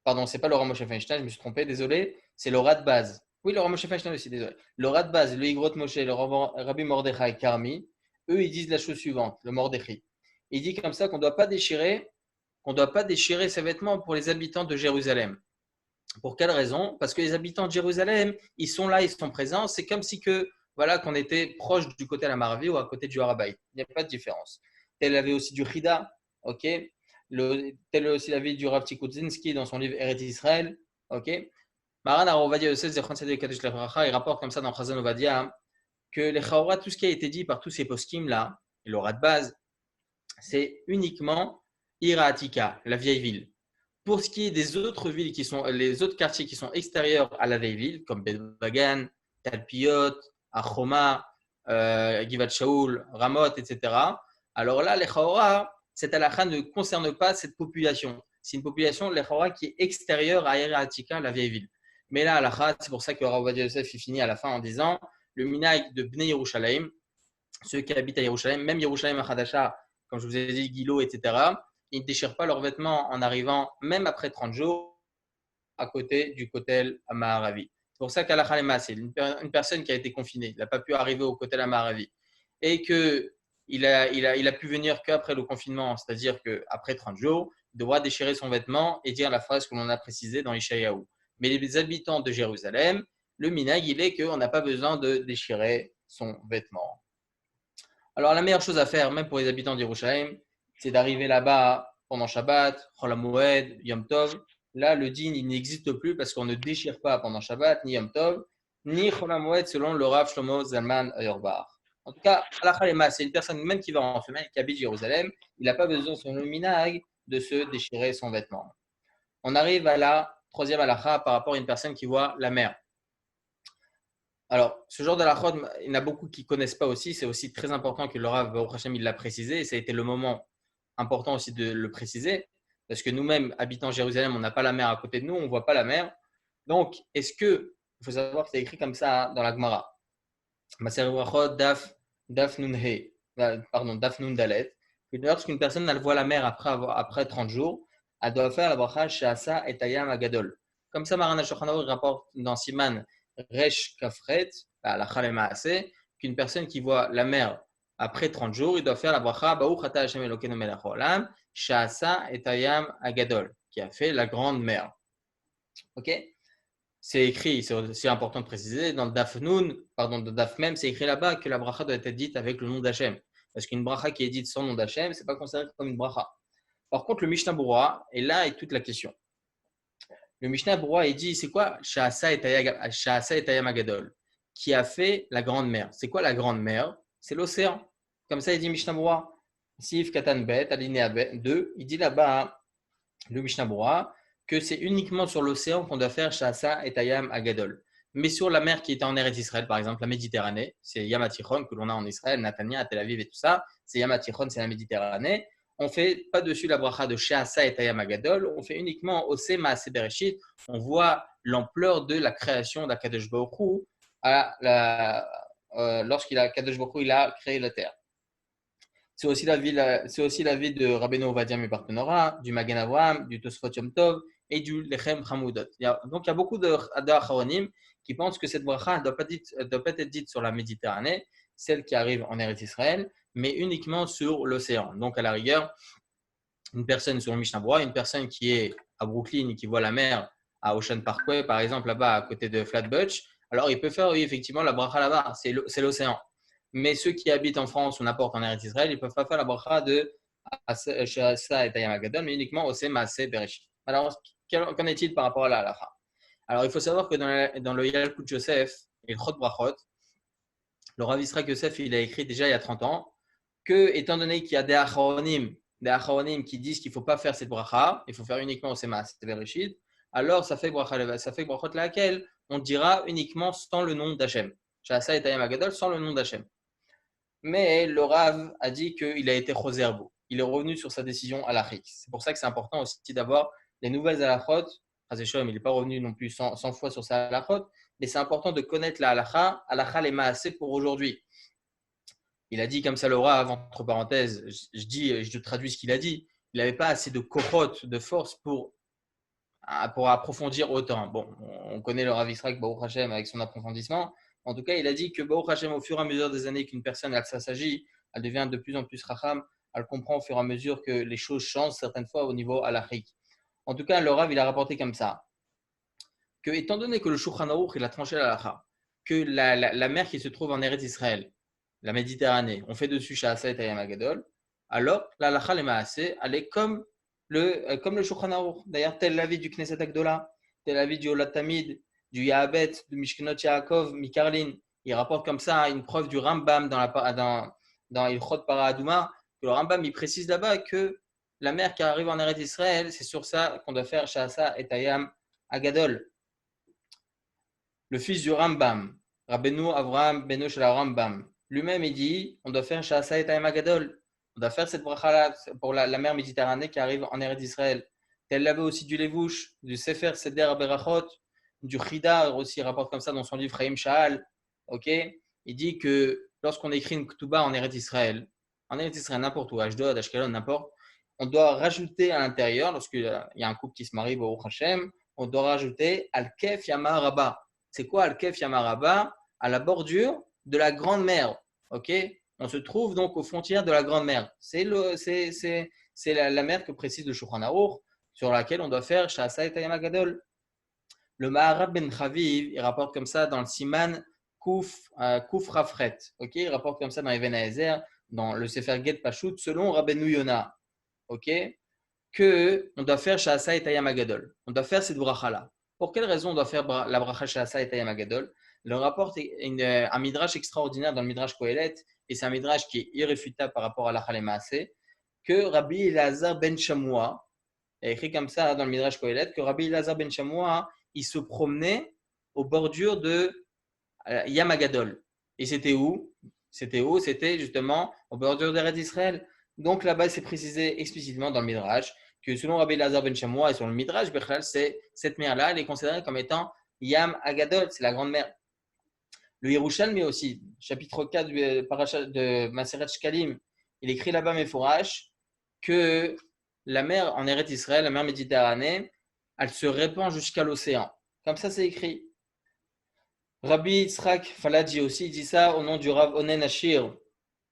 pardon, c'est pas le Ramoshe Feinstein, je me suis trompé, désolé, c'est le Radbaz. Oui, le Ramoshe Feinstein aussi, désolé. Le Radbaz, le Igrot Moshe, le Rabbi Mordechai Karmi, eux, ils disent la chose suivante, le Mordechai. Il dit comme ça qu'on ne doit pas déchirer ses vêtements pour les habitants de Jérusalem. Pour quelle raison? Parce que les habitants de Jérusalem, ils sont là, ils sont présents. C'est comme si qu'on était proche du côté de la Maravi ou à côté du Harabaït. Il n'y a pas de différence. Elle avait aussi du Chida, ok. tel est aussi l'avis du Rav Tikudzinski dans son livre Eretz Israël. Ok. Maran Arovadia Yosef Zechron Tzedek Kadosh Levracha, il rapporte comme ça dans Chazon Ovadia que les Chaora, tout ce qui a été dit par tous ces poskim là, et l'aura de base, c'est uniquement Ira Atika, la vieille ville. Pour ce qui est des autres villes qui sont les autres quartiers qui sont extérieurs à la vieille ville, comme Bet-Bagan, Talpiot, Achoma, Givat Shaul, Ramot, etc. Alors là, les Chaora, cette halakha ne concerne pas cette population. C'est une population, les Chaora, qui est extérieure à Ira Atika, la vieille ville. Mais là, halakha, c'est pour ça que Rav Ovadia Yosef finit à la fin en disant le minag de Bnei Yerushalayim, ceux qui habitent à Yerushalayim, même Yerushalayim Achadasha, comme je vous ai dit, Gilo, etc., ils ne déchirent pas leurs vêtements en arrivant, même après 30 jours, à côté du Kotel à Maharavi. C'est pour ça qu'Alakha Lema, c'est une personne qui a été confinée, il n'a pas pu arriver au Kotel à Maharavi, et qu'il a pu venir qu'après le confinement, c'est-à-dire qu'après 30 jours, il devra déchirer son vêtement et dire la phrase que l'on a précisée dans Ishayahu. Mais les habitants de Jérusalem, le minag, il est qu'on n'a pas besoin de déchirer son vêtement. Alors, la meilleure chose à faire, même pour les habitants d'Yerushalayim, c'est d'arriver là-bas pendant Shabbat, Chol HaMoed, Yom Tov. Là, le din, il n'existe plus parce qu'on ne déchire pas pendant Shabbat, ni Yom Tov, ni Chol HaMoed selon le Rav Shlomo Zalman Auerbach. En tout cas, Halakha Lema, c'est une personne même qui va en semaine, qui habite Jérusalem, il n'a pas besoin, selon le minag, de se déchirer son vêtement. On arrive à la troisième halakha par rapport à une personne qui voit la mer. Alors, ce genre d'halachot, il y en a beaucoup qui ne connaissent pas aussi. C'est aussi très important que le Rav Baruch Hashem il l'a précisé. Et ça a été le moment important aussi de le préciser. Parce que nous-mêmes, habitant Jérusalem, on n'a pas la mer à côté de nous, on ne voit pas la mer. Donc, est-ce que, il faut savoir que c'est écrit comme ça dans la Gemara. Maser Brachot Daf Nun He, pardon, Daf Nun Dalet. Lorsqu'une personne elle voit la mer après 30 jours, elle doit faire la bracha Sheasa et Ayam Agadol. Comme ça, Maran Shulchan Aruch rapporte dans Siman Resh Kafret, la Chalemaase, qu'une personne qui voit la mer après 30 jours, il doit faire la bracha Baruch Ata Hashem Elokeinu Melech Haolam, Sheasa et Ayam Agadol, qui a fait la grande mer. Ok? C'est écrit, c'est aussi important de préciser, dans le Daf Nun, pardon, dans le Daf même, c'est écrit là-bas que la bracha doit être dite avec le nom d'Hachem. Parce qu'une bracha qui est dite sans nom d'Hachem, ce n'est pas considéré comme une bracha. Par contre, le Mishnah Berurah, et là est toute la question. Le Mishnah Berurah, il dit, c'est quoi Sha'asa et Tayam Agadol, qui a fait la grande mer. C'est quoi la grande mer? C'est l'océan. Comme ça, il dit Mishnah Berurah. Sif Katan Bet, alinéa 2, il dit là-bas, le Mishnah Berurah, que c'est uniquement sur l'océan qu'on doit faire Sha'asa et Tayam Agadol. Mais sur la mer qui était en Eretz Israël, par exemple, la Méditerranée, c'est Yam HaTichon que l'on a en Israël, Natania, Tel Aviv et tout ça, c'est Yam HaTichon, c'est la Méditerranée. On ne fait pas dessus la bracha de Sha'asa et Tayam Agadol, on fait uniquement Ose Maaseh Bereshit. On voit l'ampleur de la création d'Akadosh Baruch Hu Kadosh Baruch Hu, il a créé la terre. C'est aussi l'avis de Rabbeinu Ovadia Mibartenora, du Magen Avraham, du Tosfot Yom Tov et du Lechem Hamoudot. Donc, il y a beaucoup d'Acharonim qui pensent que cette bracha ne doit pas être dite sur la Méditerranée, celle qui arrive en Eretz Israël, mais uniquement sur l'océan. Donc, à la rigueur, une personne sur le Mishnah Berurah, une personne qui est à Brooklyn et qui voit la mer à Ocean Parkway, par exemple, là-bas à côté de Flatbush, alors il peut faire oui, effectivement la bracha là-bas, c'est l'océan. Mais ceux qui habitent en France ou n'importe en Eretz Israël, ils ne peuvent pas faire la bracha de Sha'asa et Tayam Agadol, mais uniquement Ose Maaseh Bereshit. Alors, qu'en est-il par rapport à la halacha? Alors, il faut savoir que dans le Yalkut Yosef et le Chot Brachot, le Rav Yitzhak Yosef, il a écrit déjà il y a 30 ans que, étant donné qu'il y a des acharonim qui disent qu'il ne faut pas faire cette bracha, il faut faire uniquement Ose Maaseh Bereshit, alors ça fait brachot laquelle on dira uniquement sans le nom d'Hachem. Sha'asa et Tayam Agadol sans le nom d'Hachem. Mais le Rav a dit qu'il a été choserbo. Il est revenu sur sa décision halachique. C'est pour ça que c'est important aussi d'avoir les nouvelles halachot. Il n'est pas revenu non plus 100 fois sur sa halachot, mais c'est important de connaître la halacha les maaseh pour aujourd'hui. Il a dit comme ça le Rav, entre parenthèses, je traduis ce qu'il a dit, il n'avait pas assez de kohot, de force pour approfondir autant. Bon, on connaît le Rav Yitzhak Baruch Hashem avec son approfondissement. En tout cas, il a dit que Baruch Hashem, au fur et à mesure des années qu'une personne, ça s'agit, elle devient de plus en plus racham, elle comprend au fur et à mesure que les choses changent certaines fois au niveau halachique. En tout cas, le Rav, il a rapporté comme ça, que étant donné que le Shulchan Aruch, il a tranché la halacha, que la mer qui se trouve en Eretz Israël, la Méditerranée, on fait dessus Sha'asa et Tayam Agadol, alors la halacha les maaseh, elle est comme comme le Shulchan Aruch. D'ailleurs, tel l'avis du Knesset Agdola, tel l'avis du Olat Tamid, du Yahabet, du Mishkenot Yaakov, Mikarlin. Il rapporte comme ça une preuve du Rambam dans Ilchot Paradouma, que le Rambam il précise là-bas que la mer qui arrive en Eretz Israël, c'est sur ça qu'on doit faire Sha'asa et Tayam Agadol. Le fils du Rambam, Rabbeinu Avraham Beno Shel Rambam, lui-même il dit on doit faire Sha'asa et Tayam Agadol. On doit faire cette bracha-là pour la mer Méditerranée qui arrive en Eretz Israël. Tel l'avait aussi du Levouche, du Sefer Seder Berachot, du Chida aussi, il rapporte comme ça dans son livre Chaim Sha'al. Okay, il dit que lorsqu'on écrit une Ketouba en Eretz Israël, n'importe où, Ashdod, Ashkelon, n'importe, on doit rajouter à l'intérieur, lorsqu'il y a un couple qui se marie, Baruch Hashem, on doit rajouter Al-Kef Yama Rabba. C'est quoi Al-Kef Yama Rabba? À la bordure de la Grande Mer. Okay, on se trouve donc aux frontières de la Grande Mer. C'est la mer que précise le Shulchan Aruch, sur laquelle on doit faire Sha'asa et Tayam Agadol. Le Maharab Ben Chaviv, il rapporte comme ça dans le Siman Kouf Rafret. Okay, il rapporte comme ça dans Even Haezer, dans le Sefer Get Pashut, selon Rabbeinu Yona, que on doit faire Sha'asa et Tayam Agadol. On doit faire cette bracha-là. Pour quelle raison on doit faire la bracha Sha'asa et Tayam Agadol? Le rapport est un midrash extraordinaire dans le midrash Kohelet, et c'est un midrash qui est irréfutable par rapport à la Chalé Maaseh, que Rabbi Elazar ben Shamoua, il écrit comme ça dans le midrash Kohelet, que Rabbi Elazar ben Shamoua, il se promenait aux bordures de Yam Agadol. Et c'était où? C'était justement aux bordures d'Eretz Israël. Donc là-bas, c'est précisé explicitement dans le midrash que selon Rabbi Elazar ben Shamoua et selon le midrash, cette mer-là, elle est considérée comme étant Yam Agadol, c'est la grande mer. Le Yerushalmi aussi, chapitre 4 de Maseret Shkalim, il écrit là-bas Meforash que la mer en Eretz Israël, la mer Méditerranée, elle se répand jusqu'à l'océan. Comme ça, c'est écrit. Rabbi Yitzhak Falaji aussi, il dit ça au nom du Rav Onen Ashir.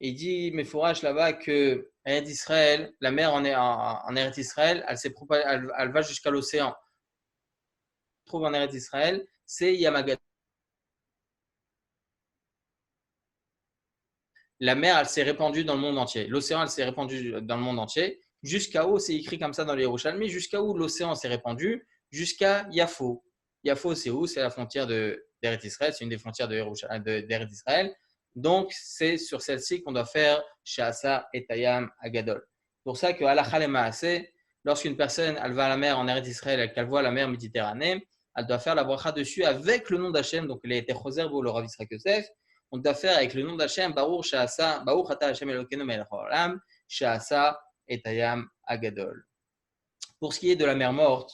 Il dit Meforash là-bas que Eretz Israël, la mer en Eretz Israël, elle va jusqu'à l'océan. Trouve en Eretz Israël, c'est Yamagat. La mer, elle s'est répandue dans le monde entier. L'océan, elle s'est répandue dans le monde entier. Jusqu'à où, c'est écrit comme ça dans les Yerushalmi, jusqu'à où l'océan s'est répandu, jusqu'à Yafo. Yafo, c'est où? C'est la frontière d'Eretz Israël, c'est une des frontières d'Eretz Israël. Donc, c'est sur celle-ci qu'on doit faire Sha'asa et Tayam Agadol. C'est pour ça que Halakha le Maaseh, lorsqu'une personne elle va à la mer en Eretz Israël et qu'elle voit la mer Méditerranée, elle doit faire la bracha dessus avec le nom d'Hachem, donc il a été Choser pour le Rav Yitzhak Yosef. On doit faire avec le nom d'Hachem, Baruch Sha'asa, Baruch Ata Hashem Elokeinu Melech Haolam, Sha'asa et Tayam Agadol. Pour ce qui est de la mer morte,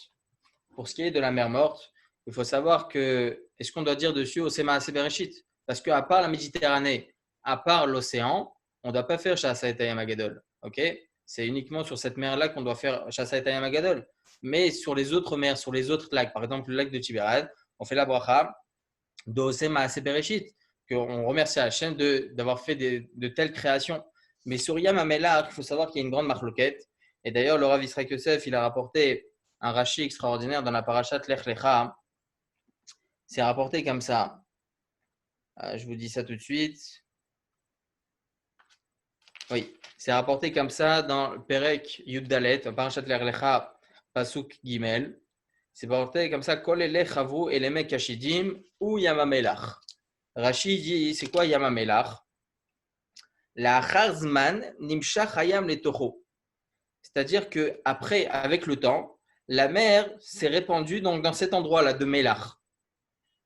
il faut savoir que, est-ce qu'on doit dire dessus au Sema Bereshit? Parce qu'à part la Méditerranée, à part l'océan, on ne doit pas faire Sha'asa et Tayam Agadol. Okay? C'est uniquement sur cette mer-là qu'on doit faire Sha'asa et Tayam Agadol. Mais sur les autres mers, sur les autres lacs, par exemple le lac de Tiberad, on fait la bracha de Sema Bereshit, qu'on remercie Hachem d'avoir fait de telles créations. Mais sur Yam HaMelach, il faut savoir qu'il y a une grande marloquette. Et d'ailleurs, le Rav Yitzhak Yosef, il a rapporté un Rashi extraordinaire dans la parashat Lech Lecha. C'est rapporté comme ça. Je vous dis ça tout de suite. Oui, c'est rapporté comme ça dans le Perek Yud Dalet, parashat Lech Lecha, Pasuk Gimel. C'est rapporté comme ça, Kol elech chavu elemek kashidim ou Yam HaMelach. Rashi dit, c'est quoi Yam HaMelach? La Charzman nimshach hayam letocho. C'est-à-dire qu'après, avec le temps, la mer s'est répandue donc dans cet endroit-là de Melach.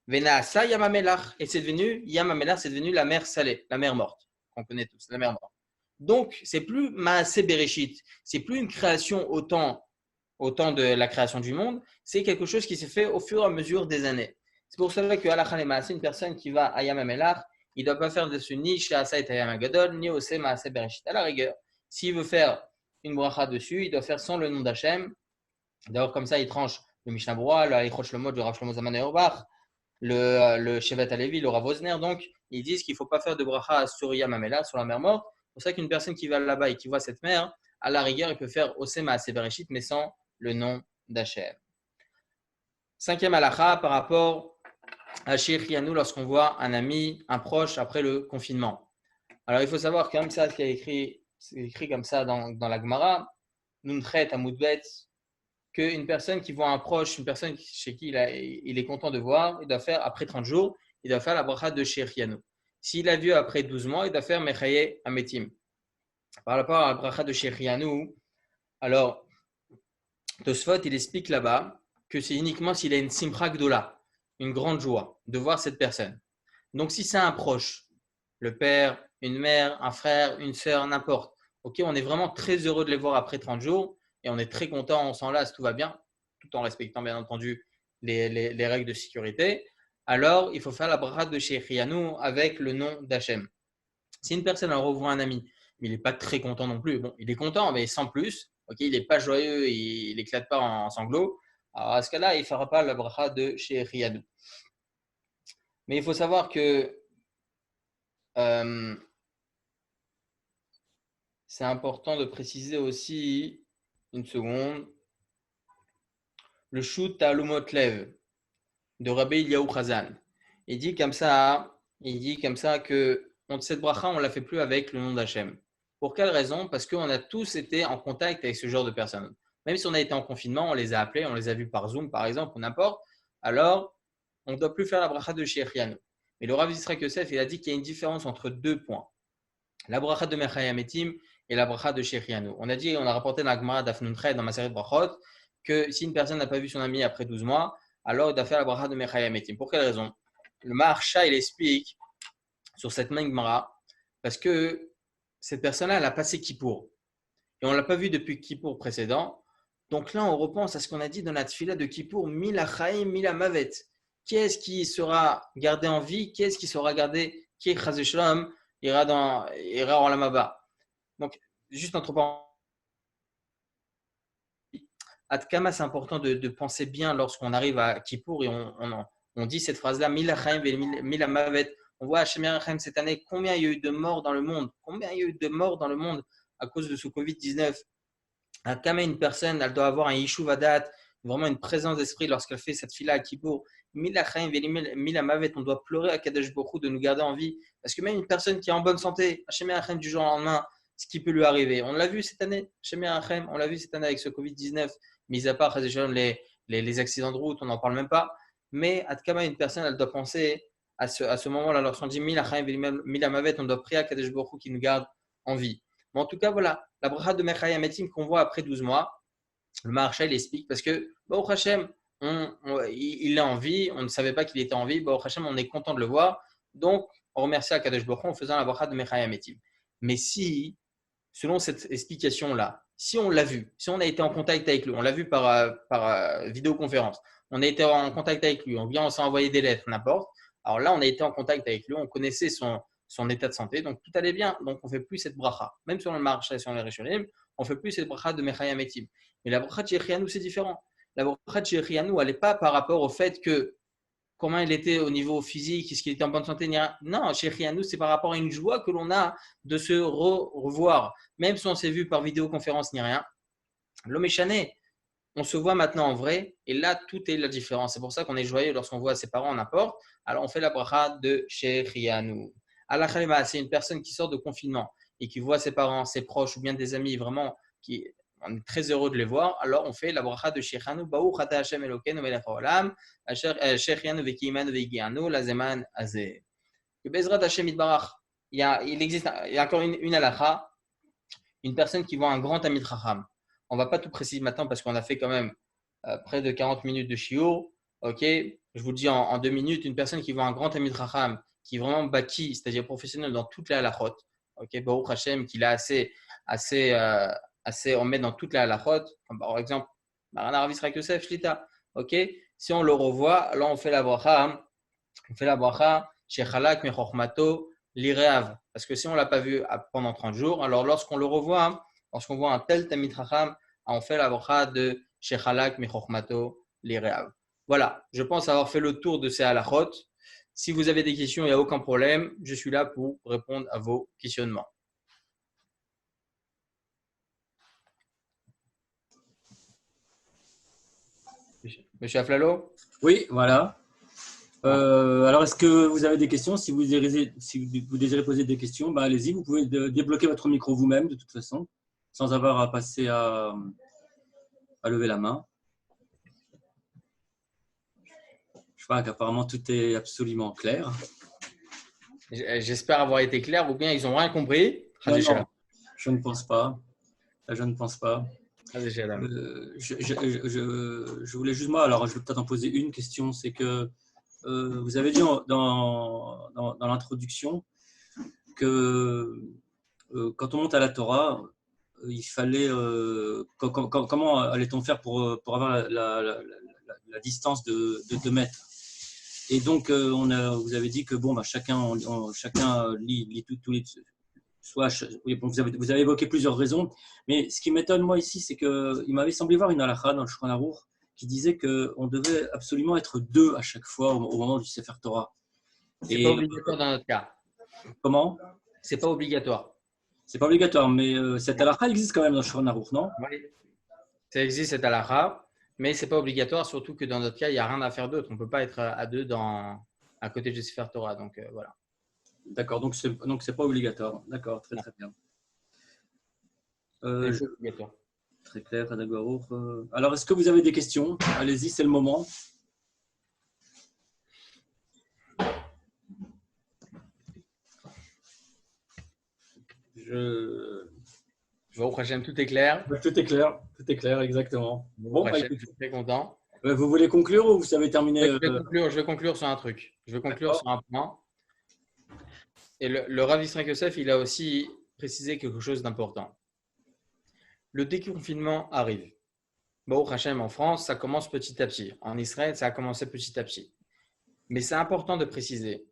Venasa Yam HaMelach. Et c'est devenu, Yam HaMelach, c'est devenu la mer salée, la mer morte, qu'on connaît tous, la mer morte. Donc, c'est plus Maaseh Bereshit, c'est plus une création au temps de la création du monde, c'est quelque chose qui s'est fait au fur et à mesure des années. C'est pour cela que Halakha le Maaseh, une personne qui va à Yam HaMelach, il ne doit pas faire dessus ni Sha'asa et Tayam Agadol, ni Ose Maaseh Bereshit. À la rigueur, s'il veut faire une bracha dessus, il doit faire sans le nom d'Hachem. D'ailleurs, comme ça, il tranche le Mishnah Berurah, le Halichot Shlomo du Rav Shlomo Zalman Auerbach, le Shevet HaLevi, le Rav Wosner. Donc, ils disent qu'il ne faut pas faire de bracha sur Yam HaMelach, sur la mer morte. C'est pour ça qu'une personne qui va là-bas et qui voit cette mer, à la rigueur, il peut faire Ose Maaseh Bereshit, mais sans le nom d'Hachem. Cinquième halakha par rapport à Shechianu lorsqu'on voit un ami, un proche après le confinement. Alors il faut savoir comme ça, c'est écrit comme ça dans la Gemara, Nuntret à Moudbet, qu'une personne qui voit un proche, une personne chez qui il est content de voir, il doit faire après 30 jours, il doit faire la bracha de Shechianu. S'il a vu après 12 mois, il doit faire Mechaye Ametim. Par rapport à la bracha de Shechianu, alors Tosfot, il explique là-bas que c'est uniquement s'il a une simcha gdola, une grande joie de voir cette personne. Donc, si c'est un proche, le père, une mère, un frère, une sœur, n'importe, ok, on est vraiment très heureux de les voir après 30 jours et on est très content, on s'enlace, tout va bien, tout en respectant bien entendu les règles de sécurité. Alors, il faut faire la bracha de Shechianu avec le nom d'Hachem. Si une personne revoit un ami, mais il n'est pas très content non plus, bon, il est content, mais sans plus, ok, il n'est pas joyeux, il n'éclate pas en sanglots, alors à ce cas-là, il ne fera pas la bracha de Shechianu. Mais il faut savoir que c'est important de préciser aussi, une seconde, le shoot à Lumotlev de Rabbi Eliyahu Chazan. Il dit comme ça que cette bracha, on ne la fait plus avec le nom d'Hachem. Pour quelle raison? Parce qu'on a tous été en contact avec ce genre de personnes. Même si on a été en confinement, on les a appelés, on les a vus par Zoom par exemple, ou n'importe, alors on ne doit plus faire la bracha de Shechianu. Mais le Rav Yisrael Yosef, il a dit qu'il y a une différence entre deux points. La bracha de Mechaye Ametim et la bracha de Shechianu. On a rapporté dans la Gemara d'Afnunchai dans ma série de brachot que si une personne n'a pas vu son ami après 12 mois, alors il doit faire la bracha de Mechaye Ametim. Pour quelle raison? Le Maharsha, il explique sur cette même Gemara parce que cette personne-là, elle a passé Kippour. Et on ne l'a pas vu depuis Kippour précédent. Donc là, on repense à ce qu'on a dit dans la tfila de Kippour, Mila Chaim, Mila Mavet. Qui est-ce qui sera gardé en vie? Qui est-ce qui sera gardé? Qui est Chazé Shalom ira en Lamaba. Donc, juste entre parenthèses, Adkama, c'est important de penser bien lorsqu'on arrive à Kippour et on dit cette phrase-là, Mila Chaim, Mila Mavet. On voit à Shemir Chaim cette année combien il y a eu de morts dans le monde. Combien il y a eu de morts dans le monde à cause de ce Covid-19. Adkama, une personne, elle doit avoir un Yishuv Adat, vraiment une présence d'esprit lorsqu'elle fait cette fila à Kippour. Mila Chaim, Mila Mavet, on doit pleurer à Kadosh Baruch Hu de nous garder en vie. Parce que même une personne qui est en bonne santé, Hashem Yerachem du jour au lendemain, ce qui peut lui arriver. On l'a vu cette année, Hashem Yerachem, on l'a vu cette année avec ce Covid-19, mis à part les accidents de route, on n'en parle même pas. Mais Adkama, une personne, elle doit penser à ce moment-là, lorsqu'on dit Mila Chaim, Mila Mavet, on doit prier à Kadosh Baruch Hu qui nous garde en vie. Mais en tout cas, voilà, la bracha de Mechaye Ametim qu'on voit après 12 mois, le Maharsha, il explique parce que Baruch Hashem, il est en vie, on ne savait pas qu'il était en vie, Baruch Hashem, on est content de le voir, donc on remercie Akadosh Baruch Hu en faisant la bracha de Mechaye Ametim. Mais si, selon cette explication-là, si on l'a vu, si on a été en contact avec lui, on l'a vu par vidéoconférence, on a été en contact avec lui, on s'est envoyé des lettres, n'importe, alors là, on a été en contact avec lui, on connaissait son état de santé, donc tout allait bien, donc on ne fait plus cette bracha. Même sur le Maharsha et sur les Rishonim, on ne fait plus cette bracha de Mechaye Ametim. Mais la bracha de Shechianu, c'est différent. La bracha de Shechianu, elle n'est pas par rapport au fait que comment il était au niveau physique, est-ce qu'il était en bonne santé, ni rien. Non, Shechianu, c'est par rapport à une joie que l'on a de se revoir, même si on s'est vu par vidéoconférence ni rien. L'homme échané, on se voit maintenant en vrai, et là, tout est la différence. C'est pour ça qu'on est joyeux lorsqu'on voit ses parents, n'importe. Alors, on fait la bracha de Shechianu. Allah Khalima, c'est une personne qui sort de confinement et qui voit ses parents, ses proches ou bien des amis vraiment qui on est très heureux de les voir. Alors on fait la bracha de Shechianu, Baruch ata Hashem Elokeinu melech haolam, Shechianu v'kiyimanu v'yigianu lazeman hazeh. Que Bezrat Hashem Yitbarach, il y a encore une halakha, une personne qui voit un grand Talmid Chacham. On ne va pas tout préciser maintenant parce qu'on a fait quand même près de 40 minutes de shiur. Ok, je vous dis en 2 minutes, une personne qui voit un grand Talmid Chacham qui est vraiment baki, c'est-à-dire professionnel dans toutes les halachot, ok, Baruch Hashem, qu'il a assez on met dans toutes les halachot, comme par exemple, Rav Yisrael Yosef Shlita, ok, si on le revoit, alors on fait la bracha, Shechalak Mechochmato Lireav, parce que si on ne l'a pas vu pendant 30 jours, alors lorsqu'on le revoit, lorsqu'on voit un tel Talmid Chacham, on fait la bracha de Shechalak Mechochmato Lireav. Voilà, je pense avoir fait le tour de ces halachot. Si vous avez des questions, il n'y a aucun problème. Je suis là pour répondre à vos questionnements. Monsieur Aflalo? Oui, voilà. Alors, est-ce que vous avez des questions? Si vous désirez poser des questions, allez-y. Vous pouvez débloquer votre micro vous-même, de toute façon. sans avoir à passer à lever la main. Je crois qu'apparemment tout est absolument clair. J'espère avoir été clair ou bien ils n'ont rien compris. Non, non, je ne pense pas. Je ne pense pas. Je voulais juste moi, alors je vais peut-être en poser une question, c'est que vous avez dit dans l'introduction que quand on monte à la Torah, il fallait comment allait-on faire pour avoir la distance de 2 mètres. Et donc vous avez dit que bon, bah, chacun lit tous les vous avez évoqué plusieurs raisons, mais ce qui m'étonne moi ici, c'est qu'il m'avait semblé voir une halakha dans le Shulchan Aruch qui disait qu'on devait absolument être 2 à chaque fois au moment du Sefer Torah. C'est pas obligatoire dans notre cas. Comment? C'est pas obligatoire. C'est pas obligatoire, mais cette halakha existe quand même dans le Shulchan Aruch, non? Oui, ça existe cette halakha, mais c'est pas obligatoire, surtout que dans notre cas, il n'y a rien à faire d'autre. On ne peut pas être à 2 à côté du Sefer Torah. Donc voilà. D'accord, donc c'est pas obligatoire. D'accord, très très bien. Très clair, d'accord. Alors, est-ce que vous avez des questions? Allez-y, c'est le moment. Tout est clair. Tout est clair, exactement. Bon, je suis très content. Vous voulez conclure ou vous avez terminé? Je vais conclure sur un truc. Je vais conclure sur un point. Et le Rav Yisraël Yosef, il a aussi précisé quelque chose d'important. Le déconfinement arrive. Bon, Hachem, en France, ça commence petit à petit. En Israël, ça a commencé petit à petit. Mais c'est important de préciser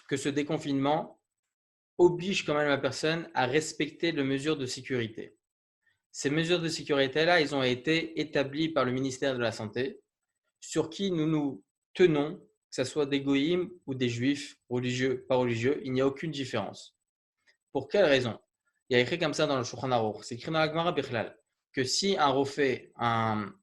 que ce déconfinement oblige quand même la personne à respecter les mesures de sécurité. Ces mesures de sécurité-là, elles ont été établies par le ministère de la Santé, sur qui nous nous tenons, que ce soit des goïms ou des juifs, religieux, pas religieux, il n'y a aucune différence. Pour quelle raison? Il y a écrit comme ça dans le Shulchan Aruch, c'est écrit dans la Gemara Bichlal, que si un rofé, un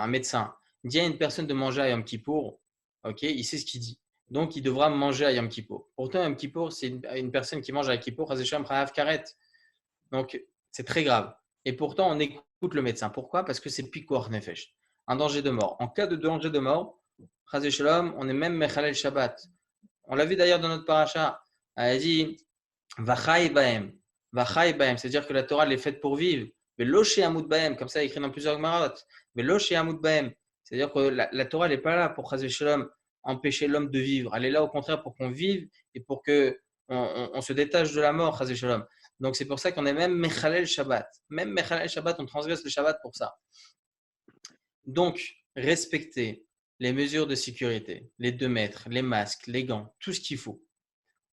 médecin, dit à une personne de manger à Yom Kippour, okay, il sait ce qu'il dit. Donc, il devra manger à Yom Kippour. Pourtant, Yom Kippour, c'est une personne qui mange à Yom Kippour, donc c'est très grave. Et pourtant, on écoute le médecin. Pourquoi? Parce que c'est Pikuach Nefesh, un danger de mort. En cas de danger de mort, on est même Mechalel Shabbat. On l'a vu d'ailleurs dans notre paracha. Elle dit Vachai Baem. Vachai Baem, c'est-à-dire que la Torah elle est faite pour vivre. Veloché Amoud Baem, comme ça écrit dans plusieurs Gemarot. Veloché Amoud Baem, c'est-à-dire que la Torah n'est pas là pour empêcher l'homme de vivre. Elle est là au contraire pour qu'on vive et pour qu'on se détache de la mort. Donc c'est pour ça qu'on est même Mechalel Shabbat. Même Mechalel Shabbat, on transgresse le Shabbat pour ça. Donc, respectez les mesures de sécurité, les 2 mètres, les masques, les gants, tout ce qu'il faut.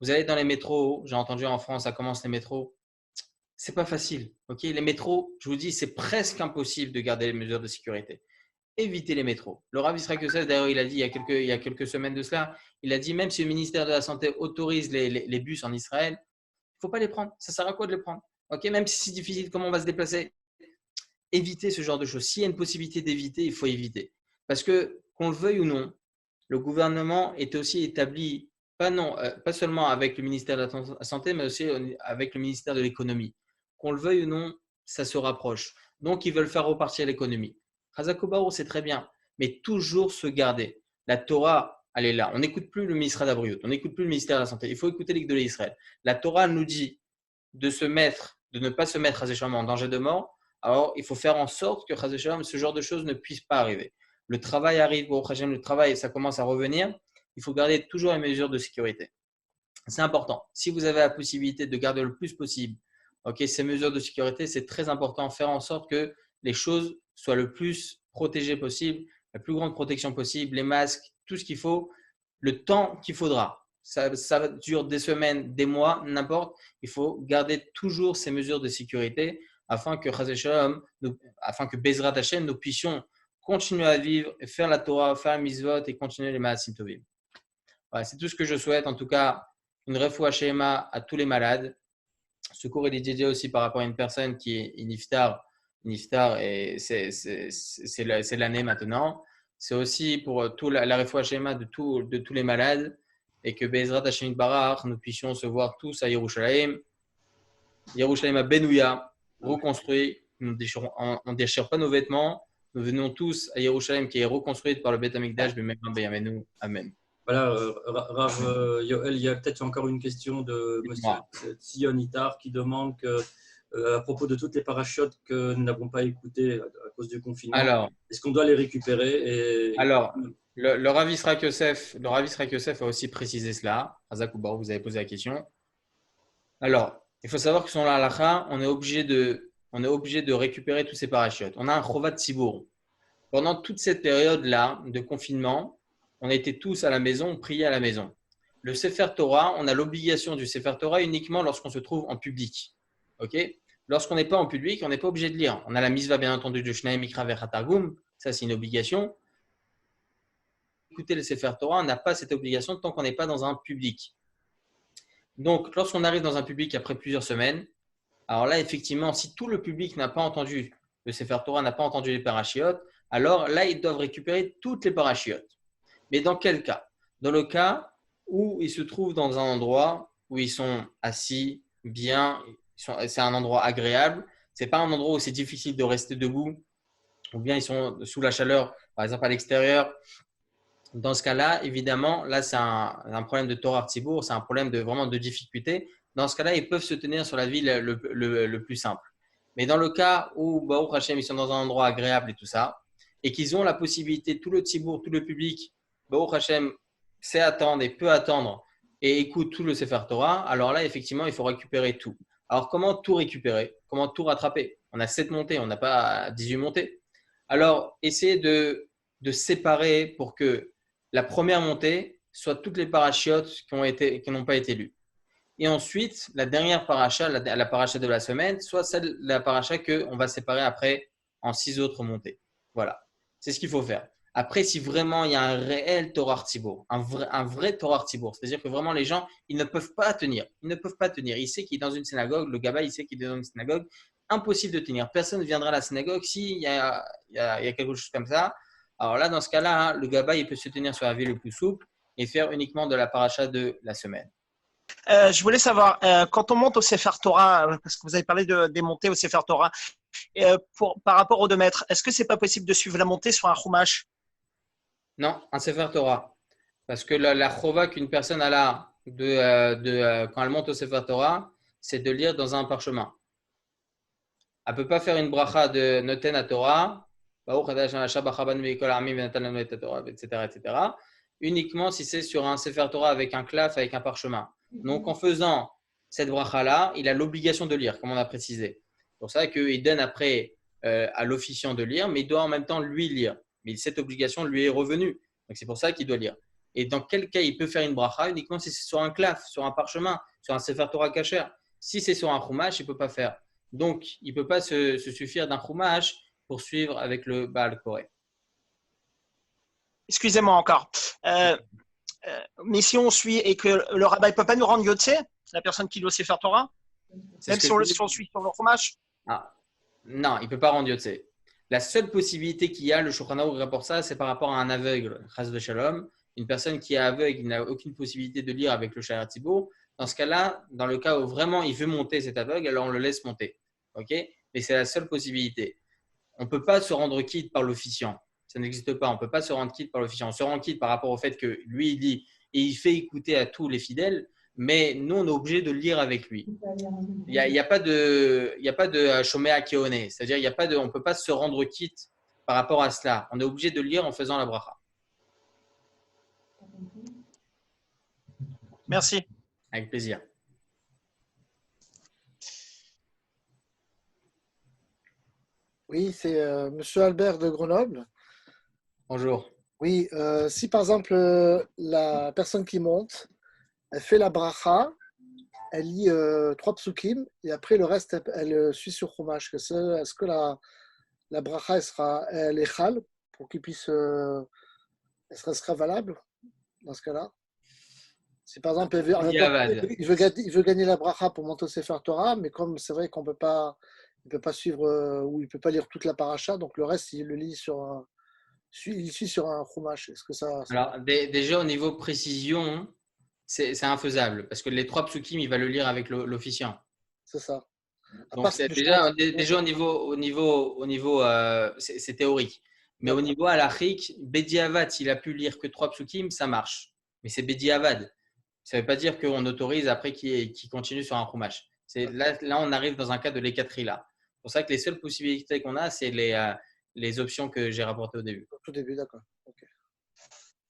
Vous allez dans les métros, j'ai entendu en France, ça commence les métros. C'est pas facile. Okay, les métros, je vous dis, c'est presque impossible de garder les mesures de sécurité. Évitez les métros. Le Rav Yisraël Yosef, d'ailleurs, il a dit il y a quelques semaines de cela, il a dit même si le ministère de la Santé autorise les bus en Israël, il ne faut pas les prendre. Ça sert à quoi de les prendre? Okay, même si c'est difficile, comment on va se déplacer? Évitez ce genre de choses. S'il y a une possibilité d'éviter, il faut éviter. Parce que, qu'on le veuille ou non, le gouvernement est aussi établi, pas seulement avec le ministère de la Santé, mais aussi avec le ministère de l'Économie. Qu'on le veuille ou non, ça se rapproche. Donc, ils veulent faire repartir l'économie. Chazakobaou, c'est très bien, mais toujours se garder. La Torah, elle est là. On n'écoute plus le ministère d'Abriout, on n'écoute plus le ministère de la Santé. Il faut écouter l'Igdolé Israël. La Torah nous dit de ne pas se mettre en danger de mort. Alors, il faut faire en sorte que ce genre de choses ne puisse pas arriver. Le travail arrive, le travail, ça commence à revenir. Il faut garder toujours les mesures de sécurité. C'est important. Si vous avez la possibilité de garder le plus possible ces mesures de sécurité, c'est très important. Faire en sorte que les choses soient le plus protégées possible, la plus grande protection possible, les masques, tout ce qu'il faut, le temps qu'il faudra. Ça dure des semaines, des mois, n'importe. Il faut garder toujours ces mesures de sécurité afin que Bezrat Hashem, nous puissions continuer à vivre, faire la Torah, faire la mitzvot et continuer les Maasim Tovim. Voilà, c'est tout ce que je souhaite. En tout cas, une refoua shema à tous les malades. Secours est dédié aussi par rapport à une personne qui est niftar et c'est l'année maintenant. C'est aussi pour la refoua shema de tous les malades et que Bezrat Hashem Barach, nous puissions se voir tous à Yerushalayim. Yerushalayim à Benouya. reconstruit. Nous on déchire pas nos vêtements. Nous venons tous à Yerushalayim qui est reconstruite par le Beth Amikdash de Beyamenu. Amen. Voilà, Rav Yoel, il y a peut-être encore une question de monsieur Sion Itar qui demande que, à propos de toutes les parachutes que nous n'avons pas écoutées à cause du confinement, est-ce qu'on doit les récupérer Alors, le Rav Yisraël Yosef a aussi précisé cela. Razak Oubar, vous avez posé la question. Alors, il faut savoir que sur la halakha, on est obligé de récupérer tous ces parachutes. On a un chovat tzibour. Pendant toute cette période-là de confinement, on était tous à la maison, on priait à la maison. Le Sefer Torah, on a l'obligation du Sefer Torah uniquement lorsqu'on se trouve en public. Okay. Lorsqu'on n'est pas en public, on n'est pas obligé de lire. On a la misva, bien entendu, de Shnaim Mikra Vechatargum. Ça, c'est une obligation. Écouter le Sefer Torah, on n'a pas cette obligation tant qu'on n'est pas dans un public. Donc, lorsqu'on arrive dans un public après plusieurs semaines, alors là, effectivement, si tout le public n'a pas entendu le Sefer Torah, n'a pas entendu les parachiotes, alors là, ils doivent récupérer toutes les parachiotes. Mais dans quel cas? Dans le cas où ils se trouvent dans un endroit où ils sont assis bien, c'est un endroit agréable, ce n'est pas un endroit où c'est difficile de rester debout, ou bien ils sont sous la chaleur, par exemple à l'extérieur. Dans ce cas-là, évidemment, là, c'est un problème de Torah Tzibour, c'est un problème vraiment de difficulté. Dans ce cas-là, ils peuvent se tenir sur la vie le plus simple. Mais dans le cas où, Baruch Hashem, ils sont dans un endroit agréable et tout ça, et qu'ils ont la possibilité, tout le Tzibour, tout le public, Baruch Hashem sait attendre et peut attendre et écoute tout le Sefer Torah, alors là, effectivement, il faut récupérer tout. Alors, comment tout récupérer? Comment tout rattraper? On a 7 montées, on n'a pas 18 montées. Alors, essayez de séparer pour que la première montée soit toutes les parachiotes qui n'ont pas été lues. Et ensuite, la dernière paracha, la paracha de la semaine, soit la paracha qu'on va séparer après en 6 autres montées. Voilà, c'est ce qu'il faut faire. Après, si vraiment il y a un réel Torah Tzibour, un vrai Torah Tzibour, c'est-à-dire que vraiment les gens, ils ne peuvent pas tenir. Ils ne peuvent pas tenir. Il sait qu'il est dans une synagogue, le Gaba, il sait qu'il est dans une synagogue. Impossible de tenir. Personne ne viendra à la synagogue s'il y a quelque chose comme ça. Alors là, dans ce cas-là, le Gaba, il peut se tenir sur la vie le plus souple et faire uniquement de la paracha de la semaine. Je voulais savoir, quand on monte au Sefer Torah, parce que vous avez parlé des montées au Sefer Torah, par rapport aux 2 mètres, est-ce que c'est pas possible de suivre la montée sur un chumash? Non, un Sefer Torah. Parce que la chova qu'une personne a là quand elle monte au Sefer Torah, c'est de lire dans un parchemin. Elle ne peut pas faire une bracha de Noten à Torah, etc. Uniquement si c'est sur un Sefer Torah avec un claf, avec un parchemin. Donc, en faisant cette bracha-là, il a l'obligation de lire, comme on a précisé. C'est pour ça qu'il donne après à l'officiant de lire, mais il doit en même temps lui lire. Mais cette obligation lui est revenue. Donc, c'est pour ça qu'il doit lire. Et dans quel cas il peut faire une bracha? Uniquement si c'est sur un claf, sur un parchemin, sur un Sefer Torah kasher. Si c'est sur un chumash, il ne peut pas faire. Donc, il ne peut pas se suffire d'un chumash pour suivre avec le Baal Koré. Excusez-moi encore. Mais si on suit et que le rabbin ne peut pas nous rendre Yotze, la personne qui doit se faire Torah, même si on suit sur le chumash? Non, il ne peut pas rendre Yotze. La seule possibilité qu'il y a, le Shulchan Aruch rapporte ça, c'est par rapport à un aveugle, Chas de Shalom. Une personne qui est aveugle, qui n'a aucune possibilité de lire avec le Sha'ar Tzibour. Dans ce cas-là, dans le cas où vraiment il veut monter cet aveugle, alors on le laisse monter. Okay? Mais c'est la seule possibilité. On ne peut pas se rendre quitte par l'officiant. Ça n'existe pas. On ne peut pas se rendre quitte par l'officiant. On se rend quitte par rapport au fait que lui, il lit et il fait écouter à tous les fidèles, mais nous, on est obligé de lire avec lui. Il n'y a pas de Shomea Keone, c'est-à-dire on ne peut pas se rendre quitte par rapport à cela. On est obligé de lire en faisant la bracha. Merci. Avec plaisir. Oui, c'est Monsieur Albert de Grenoble. Bonjour. Oui, si par exemple la personne qui monte, elle fait la bracha, elle lit 3 psukim et après le reste, elle suit sur Chumash. Est-ce que la bracha elle est chal pour qu'il puisse, elle sera valable dans ce cas-là? Si par exemple il veut gagner la bracha pour monter au Sefer Torah, mais comme c'est vrai qu'on il peut pas suivre ou il peut pas lire toute la paracha, donc le reste il le lit il suit sur un chumash. Est-ce que ça? Alors déjà au niveau précision, c'est infaisable parce que les 3 psukim, il va le lire avec l'officiant. C'est ça. À Donc, part c'est si je déjà, pense- déjà c'est théorique. Mais au niveau halachique, Bediavad, s'il a pu lire que 3 psukim, ça marche. Mais c'est Bediavad. Ça ne veut pas dire qu'on autorise après qu'il continue sur un chumash. Là, on arrive dans un cas de l'ekatrila. C'est pour ça que les seules possibilités qu'on a, c'est les options que j'ai rapportées au début. Tout début, d'accord.